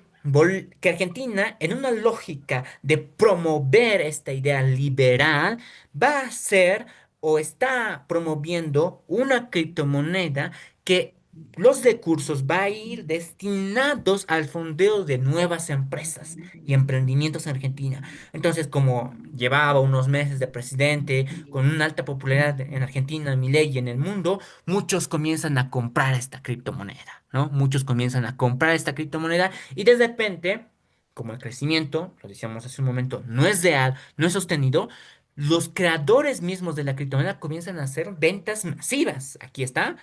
Argentina, en una lógica de promover esta idea liberal, va a hacer o está promoviendo una criptomoneda que los recursos va a ir destinados al fondeo de nuevas empresas y emprendimientos en Argentina. Entonces, como llevaba unos meses de presidente, con una alta popularidad en Argentina, Milei y en el mundo, muchos comienzan a comprar esta criptomoneda, ¿no? Muchos comienzan a comprar esta criptomoneda y de repente, como el crecimiento, lo decíamos hace un momento, no es real, no es sostenido, los creadores mismos de la criptomoneda comienzan a hacer ventas masivas. Aquí está.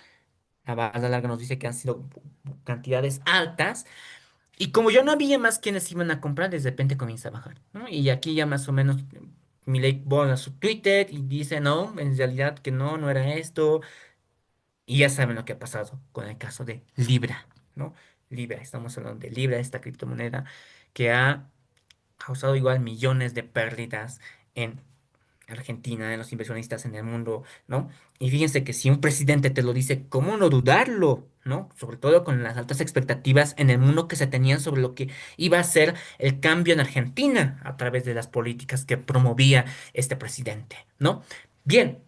La banda larga nos dice que han sido cantidades altas. Y como ya no había más quienes iban a comprar, de repente comienza a bajar, ¿no? Y aquí ya más o menos Milei borra su Twitter y dice, no, en realidad que no, no era esto. Y ya saben lo que ha pasado con el caso de Libra, ¿no? Libra, estamos hablando de Libra, esta criptomoneda que ha causado igual millones de pérdidas en Argentina, en los inversionistas en el mundo, ¿no? Y fíjense que si un presidente te lo dice, ¿cómo no dudarlo? ¿No? Sobre todo con las altas expectativas en el mundo que se tenían sobre lo que iba a ser el cambio en Argentina a través de las políticas que promovía este presidente, ¿no? Bien,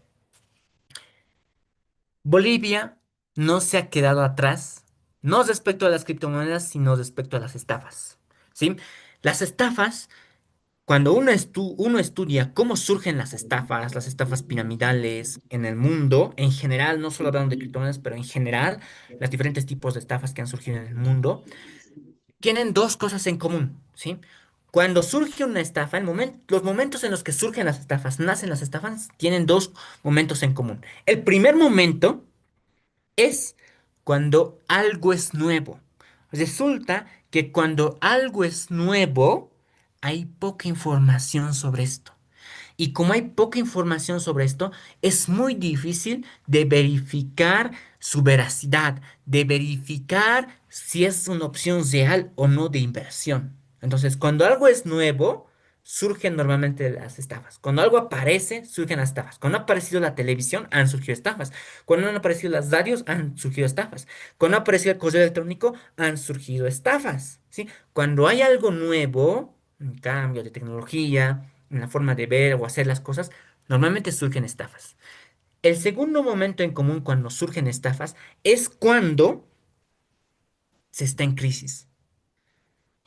Bolivia no se ha quedado atrás, no respecto a las criptomonedas, sino respecto a las estafas, ¿sí? Las estafas cuando uno estudia cómo surgen las estafas piramidales en el mundo, en general, no solo hablando de criptomonedas, pero en general, los diferentes tipos de estafas que han surgido en el mundo, tienen dos cosas en común, ¿sí? Cuando surge una estafa, los momentos en los que surgen las estafas, nacen las estafas, tienen dos momentos en común. El primer momento es cuando algo es nuevo. Resulta que cuando algo es nuevo, hay poca información sobre esto. Y como hay poca información sobre esto, es muy difícil de verificar su veracidad, de verificar si es una opción real o no de inversión. Entonces, cuando algo es nuevo, surgen normalmente las estafas. Cuando algo aparece, surgen las estafas. Cuando ha aparecido la televisión, han surgido estafas. Cuando han aparecido las radios, han surgido estafas. Cuando ha aparecido el correo electrónico, han surgido estafas, ¿sí? Cuando hay algo nuevo, un cambio de tecnología, en la forma de ver o hacer las cosas, normalmente surgen estafas. El segundo momento en común cuando surgen estafas es cuando se está en crisis.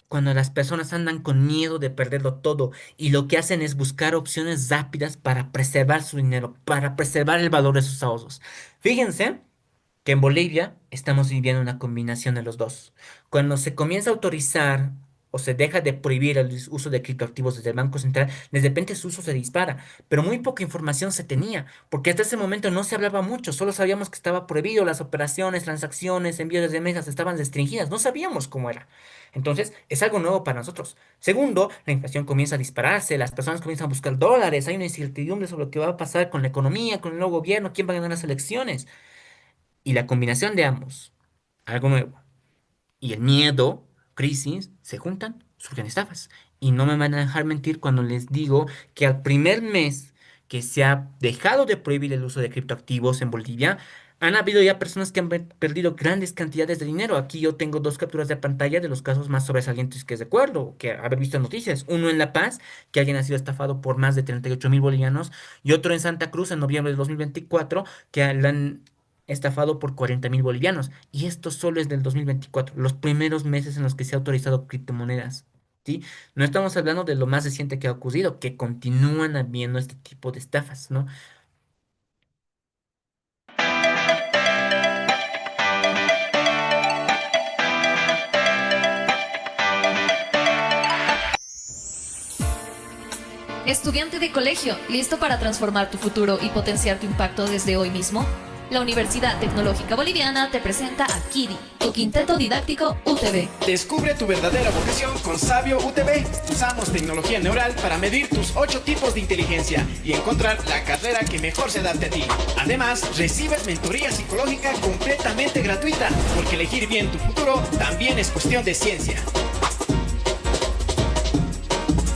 Cuando las personas andan con miedo de perderlo todo y lo que hacen es buscar opciones rápidas para preservar su dinero, para preservar el valor de sus ahorros. Fíjense que en Bolivia estamos viviendo una combinación de los dos. Cuando se comienza a autorizar o se deja de prohibir el uso de criptoactivos desde el Banco Central, de repente su uso se dispara, pero muy poca información se tenía, porque hasta ese momento no se hablaba mucho, solo sabíamos que estaba prohibido, las operaciones, transacciones, envíos de remesas estaban restringidas, no sabíamos cómo era. Entonces, es algo nuevo para nosotros. Segundo, la inflación comienza a dispararse, las personas comienzan a buscar dólares, hay una incertidumbre sobre lo que va a pasar con la economía, con el nuevo gobierno, quién va a ganar las elecciones. Y la combinación de ambos, algo nuevo, y el miedo, crisis, se juntan, surgen estafas. Y no me van a dejar mentir cuando les digo que al primer mes que se ha dejado de prohibir el uso de criptoactivos en Bolivia, han habido ya personas que han perdido grandes cantidades de dinero. Aquí yo tengo dos capturas de pantalla de los casos más sobresalientes que recuerdo, que haber visto en noticias. Uno en La Paz, que alguien ha sido estafado por más de 38.000 bolivianos, y otro en Santa Cruz en noviembre de 2024, que le han estafado por 40.000 bolivianos. Y esto solo es del 2024, los primeros meses en los que se ha autorizado criptomonedas. ¿Sí? No estamos hablando de lo más reciente que ha ocurrido, que continúan habiendo este tipo de estafas, ¿no? Estudiante de colegio, ¿listo para transformar tu futuro y potenciar tu impacto desde hoy mismo? La Universidad Tecnológica Boliviana te presenta a KIDI, tu quinteto didáctico UTB. Descubre tu verdadera vocación con Sabio UTB. Usamos tecnología neural para medir tus 8 tipos de inteligencia y encontrar la carrera que mejor se adapte a ti. Además, recibes mentoría psicológica completamente gratuita, porque elegir bien tu futuro también es cuestión de ciencia.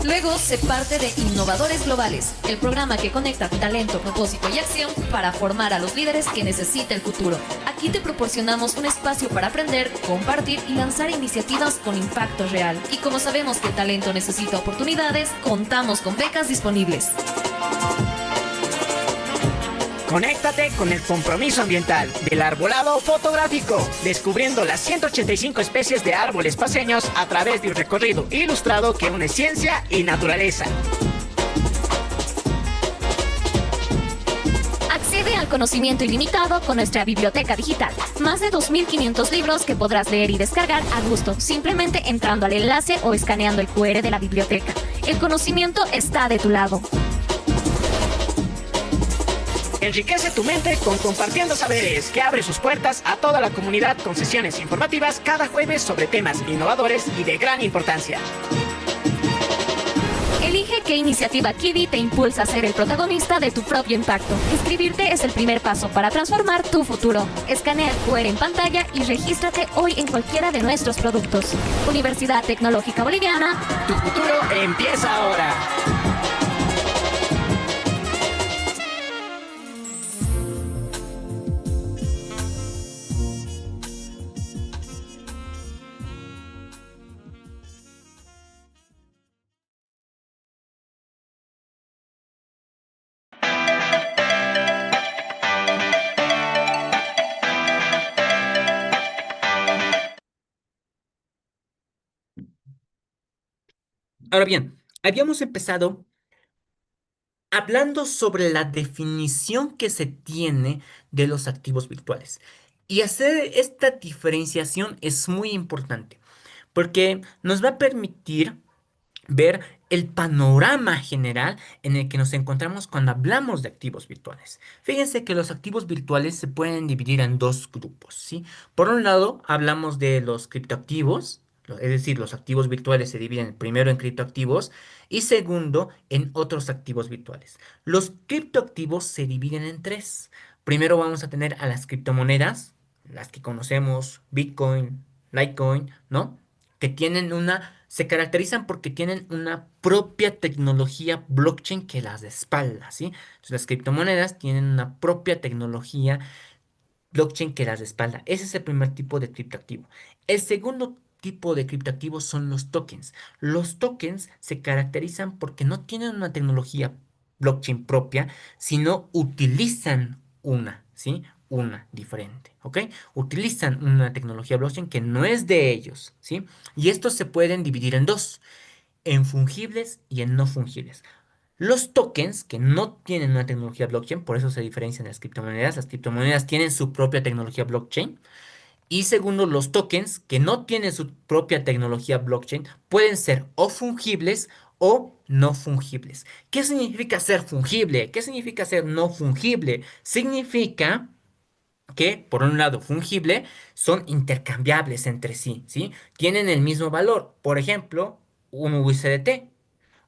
Luego se parte de Innovadores Globales, el programa que conecta talento, propósito y acción para formar a los líderes que necesita el futuro. Aquí te proporcionamos un espacio para aprender, compartir y lanzar iniciativas con impacto real. Y como sabemos que el talento necesita oportunidades, contamos con becas disponibles. Conéctate con el compromiso ambiental del arbolado fotográfico, descubriendo las 185 especies de árboles paseños a través de un recorrido ilustrado que une ciencia y naturaleza. Accede al conocimiento ilimitado con nuestra biblioteca digital. Más de 2.500 libros que podrás leer y descargar a gusto, simplemente entrando al enlace o escaneando el QR de la biblioteca. El conocimiento está de tu lado. Enriquece tu mente con Compartiendo Saberes, que abre sus puertas a toda la comunidad con sesiones informativas cada jueves sobre temas innovadores y de gran importancia. Elige qué iniciativa KIDI te impulsa a ser el protagonista de tu propio impacto. Inscribirte es el primer paso para transformar tu futuro. Escanea el QR en pantalla y regístrate hoy en cualquiera de nuestros productos. Universidad Tecnológica Boliviana. Tu futuro empieza ahora. Ahora bien, habíamos empezado hablando sobre la definición que se tiene de los activos virtuales. Y hacer esta diferenciación es muy importante, porque nos va a permitir ver el panorama general en el que nos encontramos cuando hablamos de activos virtuales. Fíjense que los activos virtuales se pueden dividir en dos grupos, ¿sí? Por un lado, hablamos de los criptoactivos, es decir, los activos virtuales se dividen primero en criptoactivos y segundo en otros activos virtuales. Los criptoactivos se dividen en tres. Primero vamos a tener a las criptomonedas, las que conocemos, Bitcoin, Litecoin, ¿no? Que tienen se caracterizan porque tienen una propia tecnología blockchain que las respalda, ¿sí? Entonces, las criptomonedas tienen una propia tecnología blockchain que las respalda. Ese es el primer tipo de criptoactivo. El segundo tipo de criptoactivos son los tokens. Los tokens se caracterizan porque no tienen una tecnología blockchain propia, sino utilizan ¿sí? Una diferente, ¿ok? Utilizan una tecnología blockchain que no es de ellos, ¿sí? Y estos se pueden dividir en dos, en fungibles y en no fungibles. Los tokens que no tienen una tecnología blockchain, por eso se diferencian de las criptomonedas tienen su propia tecnología blockchain. Y segundo, los tokens que no tienen su propia tecnología blockchain pueden ser o fungibles o no fungibles. ¿Qué significa ser fungible? ¿Qué significa ser no fungible? Significa que, por un lado, fungible, son intercambiables entre sí, ¿sí? Tienen el mismo valor. Por ejemplo, un USDT.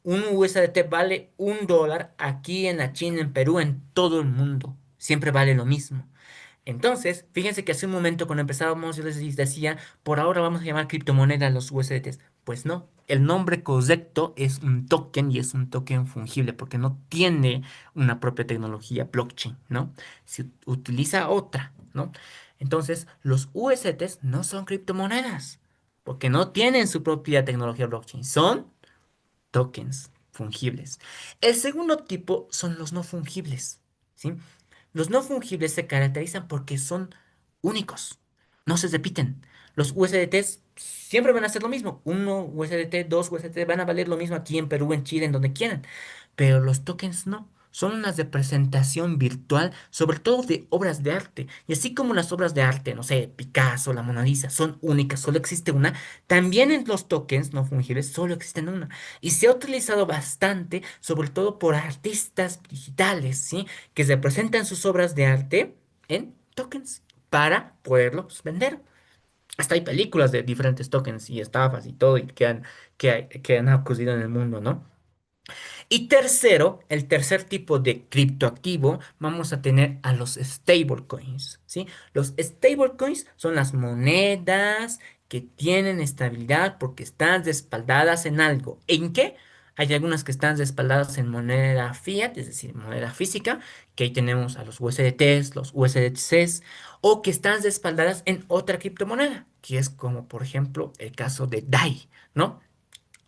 Un USDT vale $1 aquí en la China, en Perú, en todo el mundo. Siempre vale lo mismo. Entonces, fíjense que hace un momento cuando empezábamos yo les decía, por ahora vamos a llamar criptomoneda a los USDTs. Pues no, el nombre correcto es un token y es un token fungible porque no tiene una propia tecnología blockchain, ¿no? Se utiliza otra, ¿no? Entonces, los USDTs no son criptomonedas porque no tienen su propia tecnología blockchain, son tokens fungibles. El segundo tipo son los no fungibles, ¿sí? Los no fungibles se caracterizan porque son únicos, no se repiten. Los USDTs siempre van a ser lo mismo. Uno USDT, dos USDT van a valer lo mismo aquí en Perú, en Chile, en donde quieran. Pero los tokens no. Son una representación virtual, sobre todo de obras de arte. Y así como las obras de arte, no sé, Picasso, la Mona Lisa, son únicas, solo existe una, también en los tokens no fungibles solo existen una. Y se ha utilizado bastante, sobre todo por artistas digitales, ¿sí? Que representan sus obras de arte en tokens para poderlos vender. Hasta hay películas de diferentes tokens y estafas y todo y que han ocurrido en el mundo, ¿no? Y tercero, el tercer tipo de criptoactivo, vamos a tener a los stablecoins, ¿sí? Los stablecoins son las monedas que tienen estabilidad porque están respaldadas en algo. ¿En qué? Hay algunas que están respaldadas en moneda fiat, es decir, moneda física, que ahí tenemos a los USDTs, los USDCs, o que están respaldadas en otra criptomoneda, que es como por ejemplo el caso de DAI, ¿no?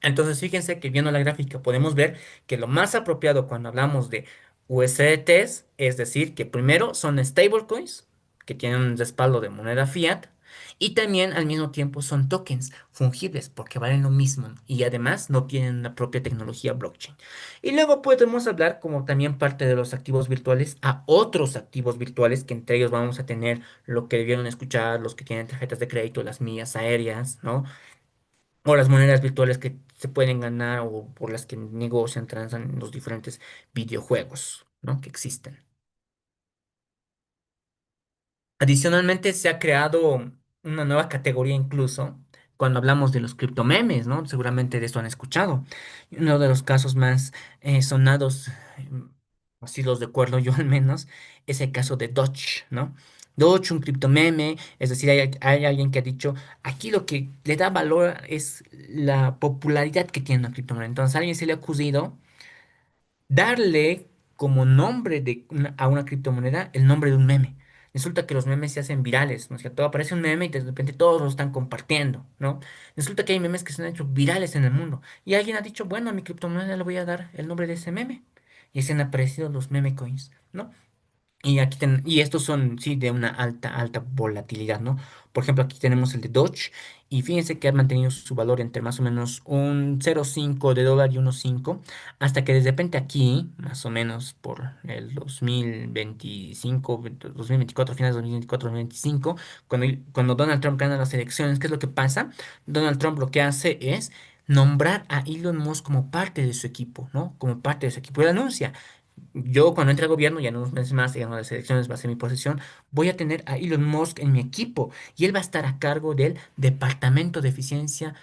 Entonces, fíjense que viendo la gráfica podemos ver que lo más apropiado cuando hablamos de USDTs, es decir, que primero son stablecoins, que tienen un respaldo de moneda fiat, y también al mismo tiempo son tokens fungibles porque valen lo mismo y además no tienen una propia tecnología blockchain. Y luego podemos hablar como también parte de los activos virtuales a otros activos virtuales que entre ellos vamos a tener lo que debieron escuchar los que tienen tarjetas de crédito, las millas aéreas, ¿no? O las monedas virtuales que se pueden ganar o por las que negocian, transan en los diferentes videojuegos, ¿no? Que existen. Adicionalmente, se ha creado una nueva categoría incluso cuando hablamos de los criptomemes, ¿no? Seguramente de esto han escuchado. Uno de los casos más sonados, así los recuerdo yo al menos, es el caso de Doge, ¿no? Doge, un criptomeme, es decir, hay alguien que ha dicho, aquí lo que le da valor es la popularidad que tiene una criptomoneda. Entonces, a alguien se le ha ocurrido darle como nombre a una criptomoneda el nombre de un meme. Resulta que los memes se hacen virales, ¿no es cierto? Aparece un meme y de repente todos lo están compartiendo, ¿no? Resulta que hay memes que se han hecho virales en el mundo. Y alguien ha dicho, bueno, a mi criptomoneda le voy a dar el nombre de ese meme. Y se han aparecido los meme coins, ¿no? Y estos son, sí, de una alta volatilidad, ¿no? Por ejemplo, aquí tenemos el de Doge y fíjense que ha mantenido su valor entre más o menos un 0,5 de dólar y 1,5 hasta que de repente aquí, más o menos por el 2025, 2024, finales de 2024, 2025, cuando Donald Trump gana las elecciones, ¿qué es lo que pasa? Donald Trump lo que hace es nombrar a Elon Musk como parte de su equipo, ¿no? Como parte de su equipo. Él anuncia. Yo cuando entre al gobierno, ya en unos meses más, digamos, las elecciones va a ser mi posesión, voy a tener a Elon Musk en mi equipo y él va a estar a cargo del Departamento de Eficiencia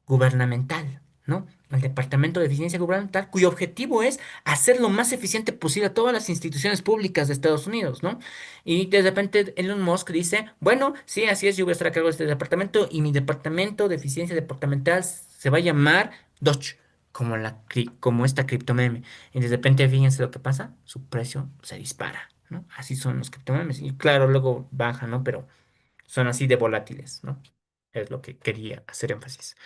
Gubernamental, ¿no? El Departamento de Eficiencia Gubernamental, cuyo objetivo es hacer lo más eficiente posible a todas las instituciones públicas de Estados Unidos, ¿no? Y de repente Elon Musk dice, bueno, sí, así es, yo voy a estar a cargo de este departamento y mi Departamento de Eficiencia Departamental se va a llamar Doge, como esta criptomeme. Y de repente, fíjense lo que pasa, su precio se dispara, ¿no? Así son los criptomemes. Y claro, luego baja, ¿no? Pero son así de volátiles, ¿no? Es lo que quería hacer énfasis.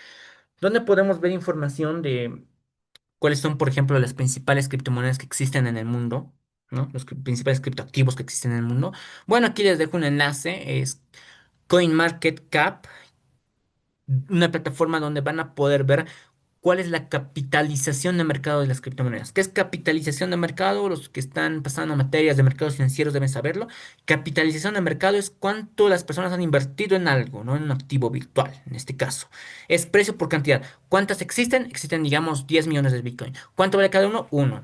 ¿Dónde podemos ver información de cuáles son, por ejemplo, las principales criptomonedas que existen en el mundo? ¿No? Los principales criptoactivos que existen en el mundo. Bueno, aquí les dejo un enlace, es CoinMarketCap, una plataforma donde van a poder ver cuál es la capitalización de mercado de las criptomonedas. ¿Qué es capitalización de mercado? Los que están pasando materias de mercados financieros deben saberlo. Capitalización de mercado es cuánto las personas han invertido en algo, ¿no? En un activo virtual, en este caso. Es precio por cantidad. ¿Cuántas existen? Existen, digamos, 10 millones de Bitcoin. ¿Cuánto vale cada uno? Uno.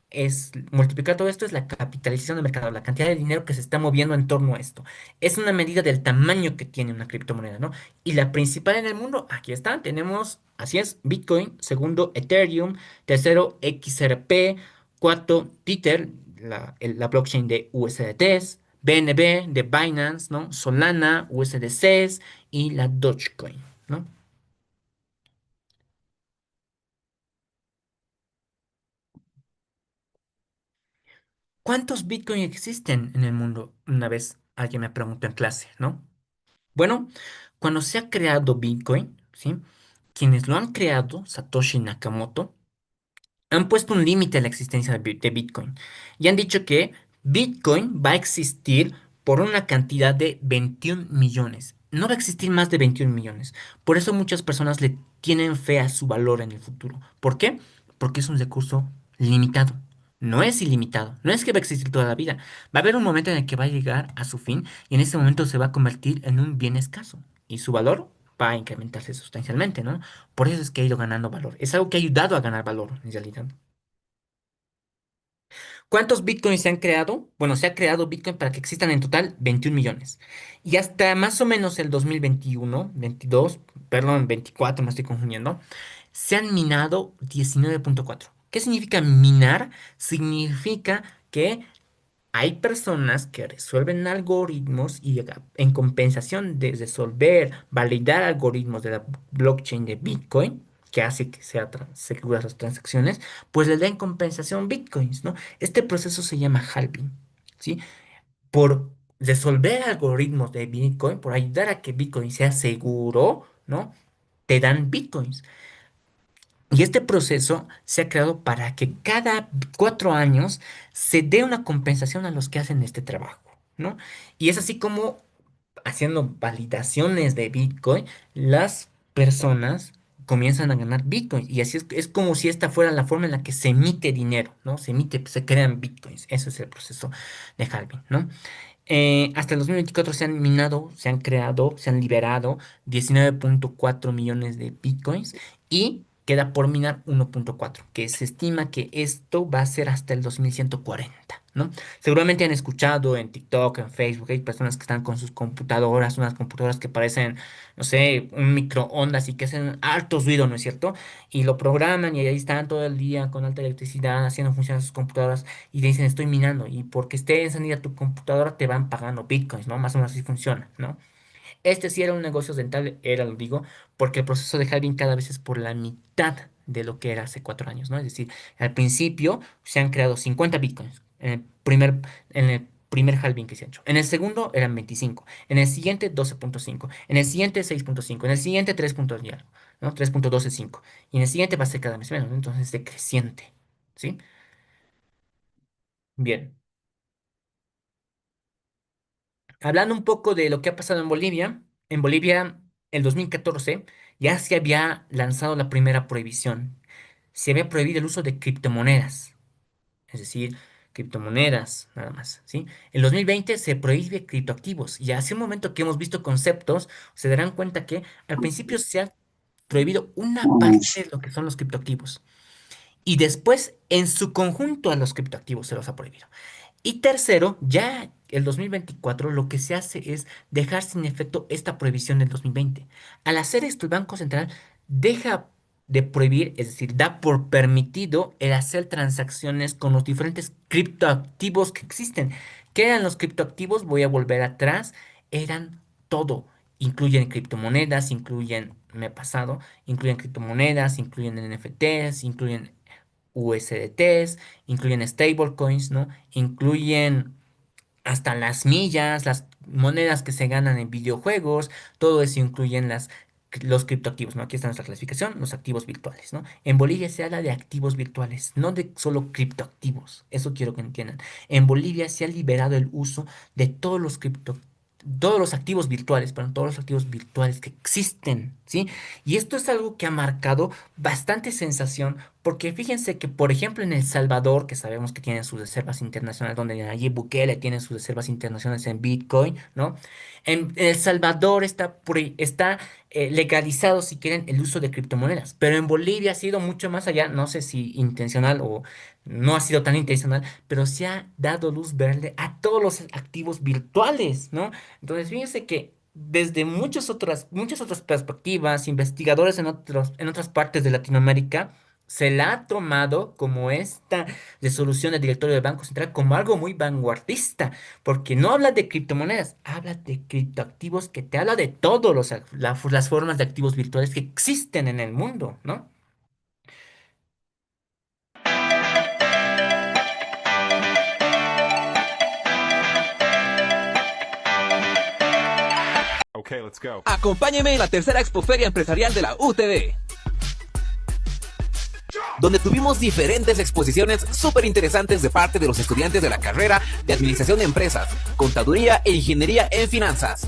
Es multiplicar todo esto es la capitalización de mercado, la cantidad de dinero que se está moviendo en torno a esto. Es una medida del tamaño que tiene una criptomoneda, ¿no? Y la principal en el mundo, aquí está, tenemos, así es, Bitcoin, segundo Ethereum, tercero XRP, cuarto Tether, la blockchain de USDTs, BNB de Binance, ¿no? Solana, USDCs y la Dogecoin, ¿no? ¿Cuántos Bitcoin existen en el mundo? Una vez alguien me preguntó en clase, ¿no? Bueno, cuando se ha creado Bitcoin, ¿sí? Quienes lo han creado, Satoshi Nakamoto, han puesto un límite a la existencia de Bitcoin y han dicho que Bitcoin va a existir por una cantidad de 21 millones. No va a existir más de 21 millones. Por eso muchas personas le tienen fe a su valor en el futuro. ¿Por qué? Porque es un recurso limitado. No es ilimitado. No es que va a existir toda la vida. Va a haber un momento en el que va a llegar a su fin y en ese momento se va a convertir en un bien escaso. Y su valor va a incrementarse sustancialmente, ¿no? Por eso es que ha ido ganando valor. Es algo que ha ayudado a ganar valor, en realidad. ¿Cuántos bitcoins se han creado? Bueno, se ha creado bitcoin para que existan en total 21 millones. Y hasta más o menos el 2021, 22, perdón, 24, me estoy confundiendo, se han minado 19.4. ¿Qué significa minar? Significa que hay personas que resuelven algoritmos y en compensación de resolver, validar algoritmos de la blockchain de Bitcoin, que hace que sea seguras las transacciones, pues le da en compensación Bitcoins, ¿no? Este proceso se llama halving, ¿sí? Por resolver algoritmos de Bitcoin, por ayudar a que Bitcoin sea seguro, ¿no? Te dan Bitcoins. Y este proceso se ha creado para que cada 4 años se dé una compensación a los que hacen este trabajo, ¿no? Y es así como haciendo validaciones de Bitcoin, las personas comienzan a ganar Bitcoin. Y así es como si esta fuera la forma en la que se emite dinero, ¿no? Se emite, se crean Bitcoins. Ese es el proceso de halving, ¿no? Hasta el 2024 se han minado, se han creado, se han liberado 19.4 millones de Bitcoins y queda por minar 1.4, que se estima que esto va a ser hasta el 2140, ¿no? Seguramente han escuchado en TikTok, en Facebook, hay personas que están con sus computadoras, unas computadoras que parecen, no sé, un microondas y que hacen alto ruido, ¿no es cierto? Y lo programan y ahí están todo el día con alta electricidad haciendo funcionar sus computadoras y te dicen estoy minando y porque esté encendida tu computadora te van pagando bitcoins, ¿no? Más o menos así funciona, ¿no? Este sí era un negocio rentable, era, lo digo, porque el proceso de halving cada vez es por la mitad de lo que era hace 4 años, ¿no? Es decir, al principio se han creado 50 bitcoins en el primer halving que se ha hecho. En el segundo eran 25, en el siguiente 12.5, en el siguiente 6.5, en el siguiente 3.2 y algo, ¿no? 3.125. Y en el siguiente va a ser cada vez menos, ¿no? Entonces es decreciente, ¿sí? Bien. Hablando un poco de lo que ha pasado en Bolivia el 2014 ya se había lanzado la primera prohibición. Se había prohibido el uso de criptomonedas, es decir, criptomonedas nada más, ¿sí? En 2020 se prohíbe criptoactivos y hace un momento que hemos visto conceptos, se darán cuenta que al principio se ha prohibido una parte de lo que son los criptoactivos y después en su conjunto a los criptoactivos se los ha prohibido. Y tercero, ya el 2024 lo que se hace es dejar sin efecto esta prohibición del 2020. Al hacer esto, el Banco Central deja de prohibir, es decir, da por permitido el hacer transacciones con los diferentes criptoactivos que existen. ¿Qué eran los criptoactivos? Voy a volver atrás. Eran todo. Incluyen criptomonedas, incluyen, me he pasado, incluyen criptomonedas, incluyen NFTs, incluyen USDTs, incluyen stablecoins, ¿no? Incluyen hasta las millas, las monedas que se ganan en videojuegos, todo eso incluyen los criptoactivos, ¿no? Aquí está nuestra clasificación, los activos virtuales, ¿no? En Bolivia se habla de activos virtuales, no de solo criptoactivos, eso quiero que entiendan. En Bolivia se ha liberado el uso de todos los activos virtuales, perdón, todos los activos virtuales que existen, ¿sí? Y esto es algo que ha marcado bastante sensación, porque fíjense que, por ejemplo, en El Salvador, que sabemos que tienen sus reservas internacionales, donde Nayib Bukele tiene sus reservas internacionales en Bitcoin, ¿no? En El Salvador está legalizado, si quieren, el uso de criptomonedas, pero en Bolivia ha sido mucho más allá, no sé si intencional o no ha sido tan intencional, pero se ha dado luz verde a todos los activos virtuales, ¿no? Entonces, fíjense que desde muchas otras perspectivas, investigadores en otras partes de Latinoamérica, se la ha tomado como esta resolución del directorio del Banco Central como algo muy vanguardista, porque no habla de criptomonedas, habla de criptoactivos, que te habla de todas las formas de activos virtuales que existen en el mundo, ¿no? Acompáñeme en la tercera Expoferia Empresarial de la UTB, donde tuvimos diferentes exposiciones súper interesantes de parte de los estudiantes de la carrera de Administración de Empresas, Contaduría e Ingeniería en Finanzas.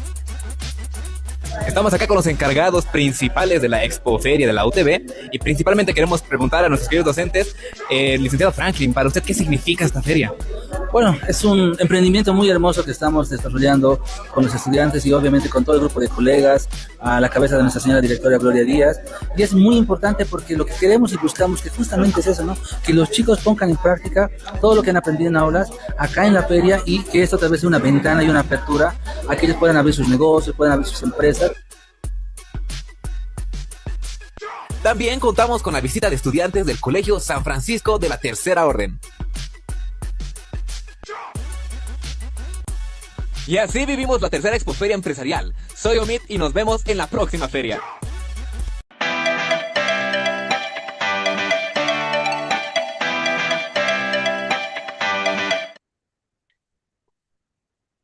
Estamos acá con los encargados principales de la Expoferia de la UTB y principalmente queremos preguntar a nuestros queridos docentes, licenciado Franklin, para usted, ¿qué significa esta feria? Bueno, es un emprendimiento muy hermoso que estamos desarrollando con los estudiantes y obviamente con todo el grupo de colegas, a la cabeza de nuestra señora directora Gloria Díaz. Y es muy importante porque lo que queremos y buscamos que justamente es eso, ¿no? Que los chicos pongan en práctica todo lo que han aprendido en aulas acá en la feria y que esto tal vez sea una ventana y una apertura a que ellos puedan abrir sus negocios, puedan abrir sus empresas. También contamos con la visita de estudiantes del Colegio San Francisco de la Tercera Orden. Y así vivimos la tercera Expoferia Empresarial. Soy Omid y nos vemos en la próxima feria.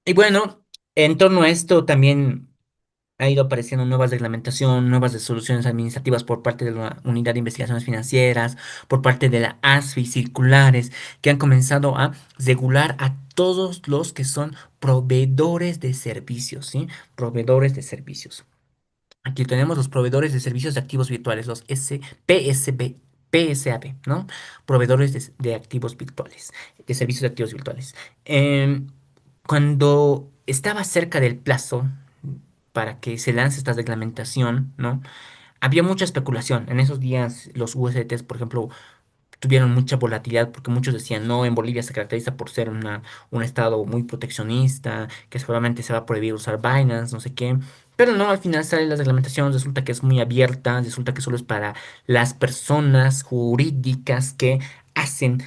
Y bueno, en torno a esto también ha ido apareciendo nuevas reglamentaciones, nuevas resoluciones administrativas por parte de la Unidad de Investigaciones Financieras, por parte de la ASFI, circulares, que han comenzado a regular a todos los que son proveedores de servicios, ¿sí? Proveedores de servicios. Aquí tenemos los proveedores de servicios de activos virtuales, los PSAV, ¿no? Proveedores de activos virtuales, de servicios de activos virtuales. Cuando estaba cerca del plazo para que se lance esta reglamentación, ¿no? Había mucha especulación. En esos días los USDTs, por ejemplo, tuvieron mucha volatilidad porque muchos decían, no, en Bolivia se caracteriza por ser un estado muy proteccionista, que seguramente se va a prohibir usar Binance, no sé qué. Pero no, al final sale la reglamentación, resulta que es muy abierta, resulta que solo es para las personas jurídicas que hacen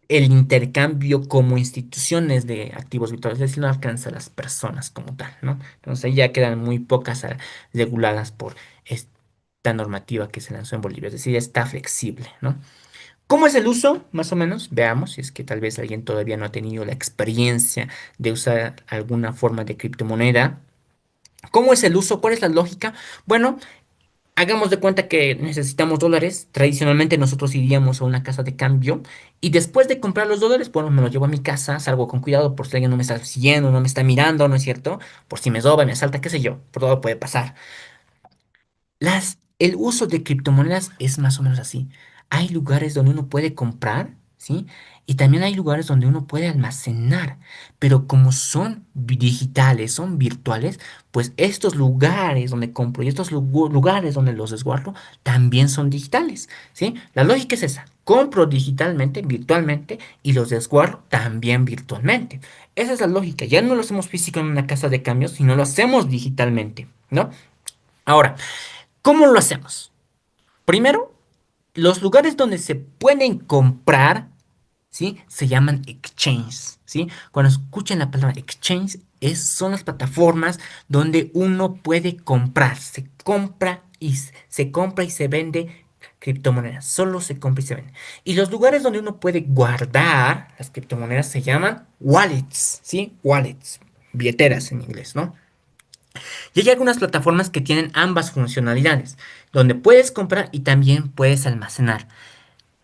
el intercambio como instituciones de activos virtuales, es decir, no alcanza a las personas como tal, ¿no? Entonces ahí ya quedan muy pocas reguladas por esta normativa que se lanzó en Bolivia, es decir, está flexible, ¿no? ¿Cómo es el uso? Más o menos, veamos, si es que tal vez alguien todavía no ha tenido la experiencia de usar alguna forma de criptomoneda. ¿Cómo es el uso? ¿Cuál es la lógica? Bueno, hagamos de cuenta que necesitamos dólares. Tradicionalmente nosotros iríamos a una casa de cambio y después de comprar los dólares, bueno, me los llevo a mi casa, salgo con cuidado por si alguien no me está siguiendo, no me está mirando, ¿no es cierto? Por si me roba, me asalta, qué sé yo, por todo puede pasar. El uso de criptomonedas es más o menos así. Hay lugares donde uno puede comprar, ¿sí? Y también hay lugares donde uno puede almacenar. Pero como son digitales, son virtuales, pues estos lugares donde compro y estos lugares donde los resguardo también son digitales, ¿sí? La lógica es esa. Compro digitalmente, virtualmente, y los resguardo también virtualmente. Esa es la lógica. Ya no lo hacemos físico en una casa de cambios, sino lo hacemos digitalmente, ¿no? Ahora, ¿cómo lo hacemos? Primero, los lugares donde se pueden comprar, ¿sí? Se llaman exchange, ¿sí? Cuando escuchen la palabra exchange, son las plataformas donde uno puede comprar. Se compra y se vende criptomonedas. Solo se compra y se vende. Y los lugares donde uno puede guardar las criptomonedas se llaman wallets, ¿sí? Wallets, billeteras en inglés, ¿no? Y hay algunas plataformas que tienen ambas funcionalidades, donde puedes comprar y también puedes almacenar.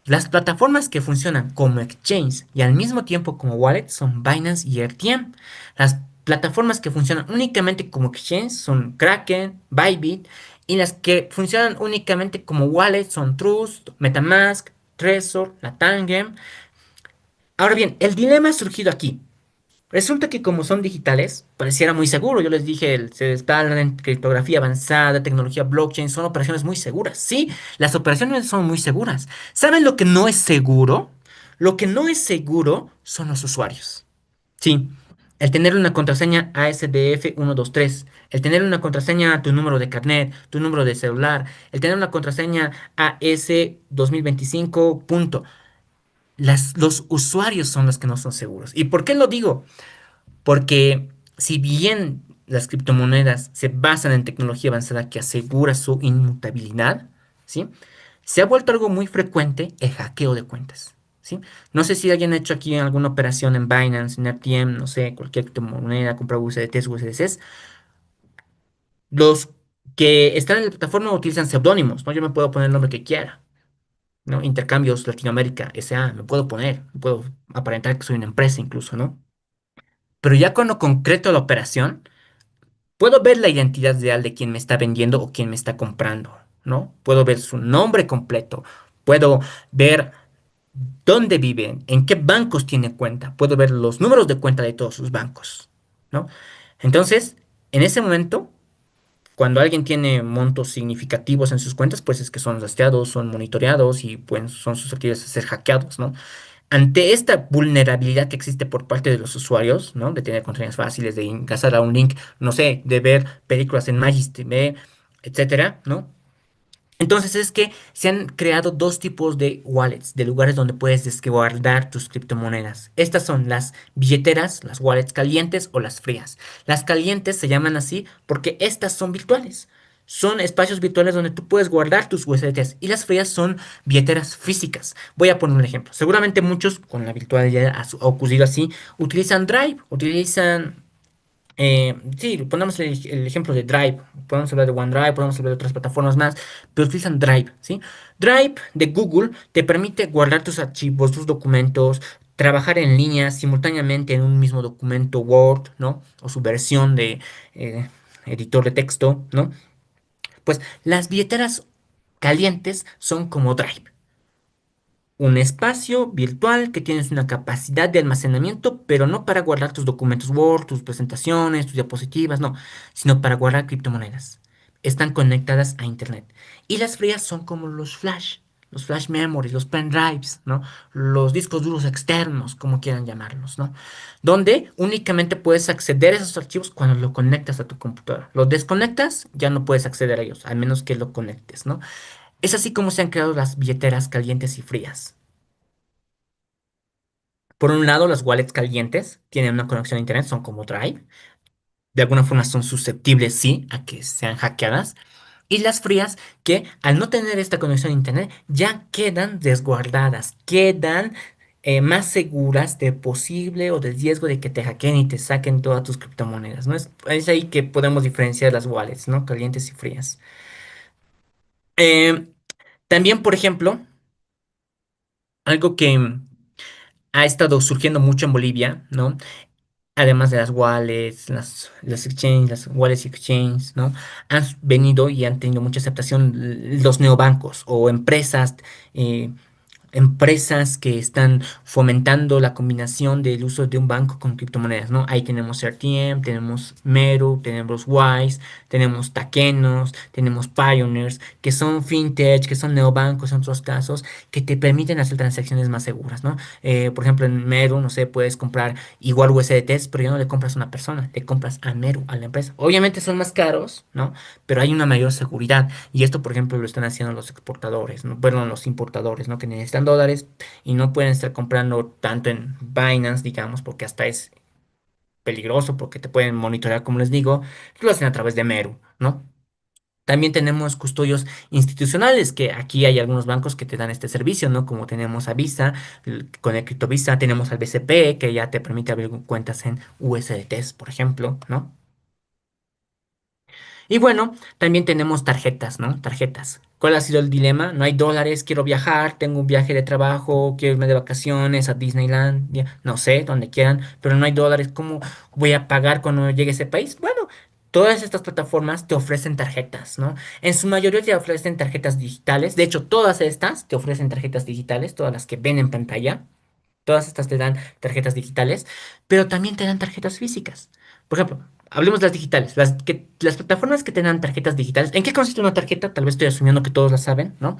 Las plataformas que funcionan como exchange y al mismo tiempo como wallet son Binance y RTM. Las plataformas que funcionan únicamente como exchange son Kraken, Bybit, y las que funcionan únicamente como wallet son Trust, MetaMask, Trezor, la Tangem. Ahora bien, el dilema ha surgido aquí. Resulta que como son digitales, pareciera muy seguro. Yo les dije, se respaldan en criptografía avanzada, tecnología blockchain, son operaciones muy seguras. Sí, las operaciones son muy seguras. ¿Saben lo que no es seguro? Lo que no es seguro son los usuarios. Sí, el tener una contraseña ASDF 123, el tener una contraseña a tu número de carnet, tu número de celular, el tener una contraseña AS 2025, punto. Los usuarios son los que no son seguros. ¿Y por qué lo digo? Porque si bien las criptomonedas se basan en tecnología avanzada que asegura su inmutabilidad, ¿sí? Se ha vuelto algo muy frecuente el hackeo de cuentas, ¿sí? No sé si alguien ha hecho aquí alguna operación en Binance, en RTM, no sé, cualquier criptomoneda, comprar USDTs, USDCs. Los que están en la plataforma utilizan seudónimos, ¿no? Yo me puedo poner el nombre que quiera, ¿no? Intercambios Latinoamérica S.A., me puedo poner, puedo aparentar que soy una empresa incluso, ¿no? Pero ya cuando concreto la operación, puedo ver la identidad real de quien me está vendiendo o quien me está comprando, ¿no? Puedo ver su nombre completo, puedo ver dónde viven, en qué bancos tiene cuenta. Puedo ver los números de cuenta de todos sus bancos, ¿no? Entonces, en ese momento, cuando alguien tiene montos significativos en sus cuentas, pues es que son rastreados, son monitoreados y pues son susceptibles de ser hackeados, ¿no? Ante esta vulnerabilidad que existe por parte de los usuarios, ¿no? De tener contraseñas fáciles, de ingresar a un link, no sé, de ver películas en Magis TV, etcétera, ¿no? Entonces es que se han creado dos tipos de wallets, de lugares donde puedes guardar tus criptomonedas. Estas son las billeteras, las wallets calientes o las frías. Las calientes se llaman así porque estas son virtuales. Son espacios virtuales donde tú puedes guardar tus USDTs y las frías son billeteras físicas. Voy a poner un ejemplo. Seguramente muchos con la virtualidad ha ocurrido así, utilizan Drive, utilizan sí, ponemos el ejemplo de Drive. Podemos hablar de OneDrive, podemos hablar de otras plataformas más, pero utilizan Drive, ¿sí? Drive de Google te permite guardar tus archivos, tus documentos, trabajar en línea simultáneamente en un mismo documento Word, ¿no? O su versión de editor de texto, ¿no? Pues las billeteras calientes son como Drive. Un espacio virtual que tienes una capacidad de almacenamiento, pero no para guardar tus documentos Word, tus presentaciones, tus diapositivas, no, sino para guardar criptomonedas. Están conectadas a Internet. Y las frías son como los flash memories, los pendrives, ¿no? Los discos duros externos, como quieran llamarlos, ¿no? Donde únicamente puedes acceder a esos archivos cuando lo conectas a tu computadora. Los desconectas, ya no puedes acceder a ellos, al menos que lo conectes, ¿no? Es así como se han creado las billeteras calientes y frías. Por un lado, las wallets calientes tienen una conexión a Internet, son como Drive. De alguna forma son susceptibles, sí, a que sean hackeadas. Y las frías, que al no tener esta conexión a Internet, ya quedan resguardadas, quedan más seguras de posible o del riesgo de que te hackeen y te saquen todas tus criptomonedas, ¿no? Es ahí que podemos diferenciar las wallets, ¿no? Calientes y frías. Eh, También, por ejemplo, algo que ha estado surgiendo mucho en Bolivia, ¿no? Además de las wallets, las exchanges, las wallets y exchanges, ¿no? Han venido y han tenido mucha aceptación los neobancos o eh, empresas que están fomentando la combinación del uso de un banco con criptomonedas, ¿no? Ahí tenemos RTM, tenemos Meru, tenemos Wise, tenemos Takenos, tenemos Pioneers, que son fintech, que son neobancos en otros casos, que te permiten hacer transacciones más seguras, ¿no? Por ejemplo, en Meru, no sé, puedes comprar igual USDTs, pero ya no le compras a una persona, le compras a Meru, a la empresa. Obviamente son más caros, ¿no? Pero hay una mayor seguridad. Y esto, por ejemplo, lo están haciendo los exportadores, ¿no? Perdón, los importadores, ¿no? Que necesitan dólares y no pueden estar comprando tanto en Binance, digamos, porque hasta es peligroso, porque te pueden monitorear, como les digo, lo hacen a través de Meru, ¿no? También tenemos custodios institucionales, que aquí hay algunos bancos que te dan este servicio, ¿no? Como tenemos a Visa, con el CryptoVisa, tenemos al BCP, que ya te permite abrir cuentas en USDTs, por ejemplo, ¿no? Y bueno, también tenemos tarjetas, ¿no? Tarjetas. ¿Cuál ha sido el dilema? No hay dólares, quiero viajar, tengo un viaje de trabajo, quiero irme de vacaciones a Disneyland, no sé, donde quieran, pero no hay dólares. ¿Cómo voy a pagar cuando llegue a ese país? Bueno, todas estas plataformas te ofrecen tarjetas, ¿no? En su mayoría te ofrecen tarjetas digitales. De hecho, todas estas te ofrecen tarjetas digitales, todas las que ven en pantalla. Todas estas te dan tarjetas digitales, pero también te dan tarjetas físicas. Por ejemplo, hablemos de las digitales. Las plataformas que te dan tarjetas digitales. ¿En qué consiste una tarjeta? Tal vez estoy asumiendo que todos la saben, ¿no?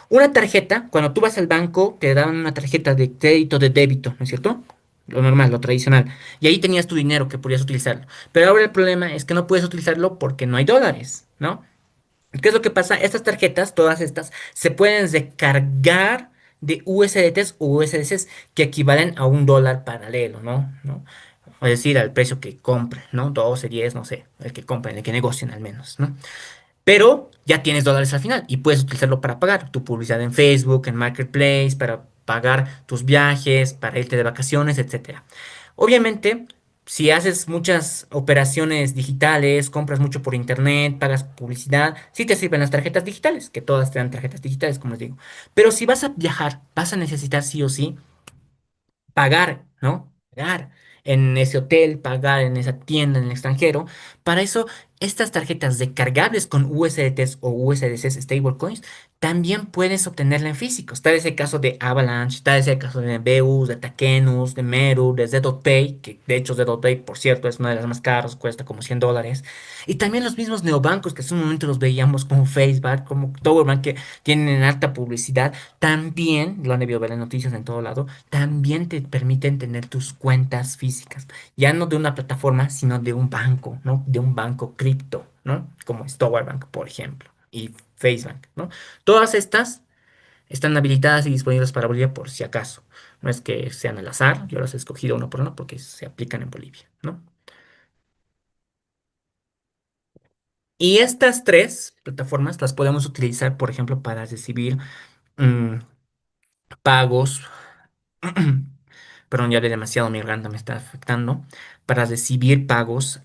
Una tarjeta, cuando tú vas al banco, te dan una tarjeta de crédito, de débito, ¿no es cierto? Lo normal, lo tradicional. Y ahí tenías tu dinero que podías utilizarlo. Pero ahora el problema es que no puedes utilizarlo porque no hay dólares, ¿no? ¿Qué es lo que pasa? Estas tarjetas, todas estas, se pueden recargar de USDTs o USDCs que equivalen a un dólar paralelo, ¿no? Es decir, al precio que compren, ¿no? 12, 10, no sé, el que compren, el que negocien al menos, ¿no? Pero ya tienes dólares al final y puedes utilizarlo para pagar tu publicidad en Facebook, en Marketplace, para pagar tus viajes, para irte de vacaciones, etcétera. Obviamente, si haces muchas operaciones digitales, compras mucho por internet, pagas publicidad, sí te sirven las tarjetas digitales, que todas te dan tarjetas digitales, como les digo. Pero si vas a viajar, vas a necesitar sí o sí pagar, ¿no? Pagar en ese hotel, pagar en esa tienda en el extranjero. Para eso estas tarjetas recargables con USDTs o USDCs stablecoins, también puedes obtenerla en físico. Está ese caso de Avalanche, está ese caso de Nebeus, de Takenus, de Meru, de Z.Pay, que de hecho Z.Pay, por cierto, es una de las más caras, cuesta como $100. Y también los mismos neobancos que en su momento los veíamos como Facebook, como Towerbank, que tienen alta publicidad, también, lo han debido ver en noticias en todo lado, también te permiten tener tus cuentas físicas. Ya no de una plataforma, sino de un banco, ¿no? De un banco cripto, ¿no? Como Bank, por ejemplo, y Facebook, ¿no? Todas estas están habilitadas y disponibles para Bolivia por si acaso. No es que sean al azar, yo las he escogido uno por uno porque se aplican en Bolivia, ¿no? Y estas tres plataformas las podemos utilizar, por ejemplo, para recibir mm, pagos. Perdón, ya de demasiado mi garganta me está afectando. Para recibir pagos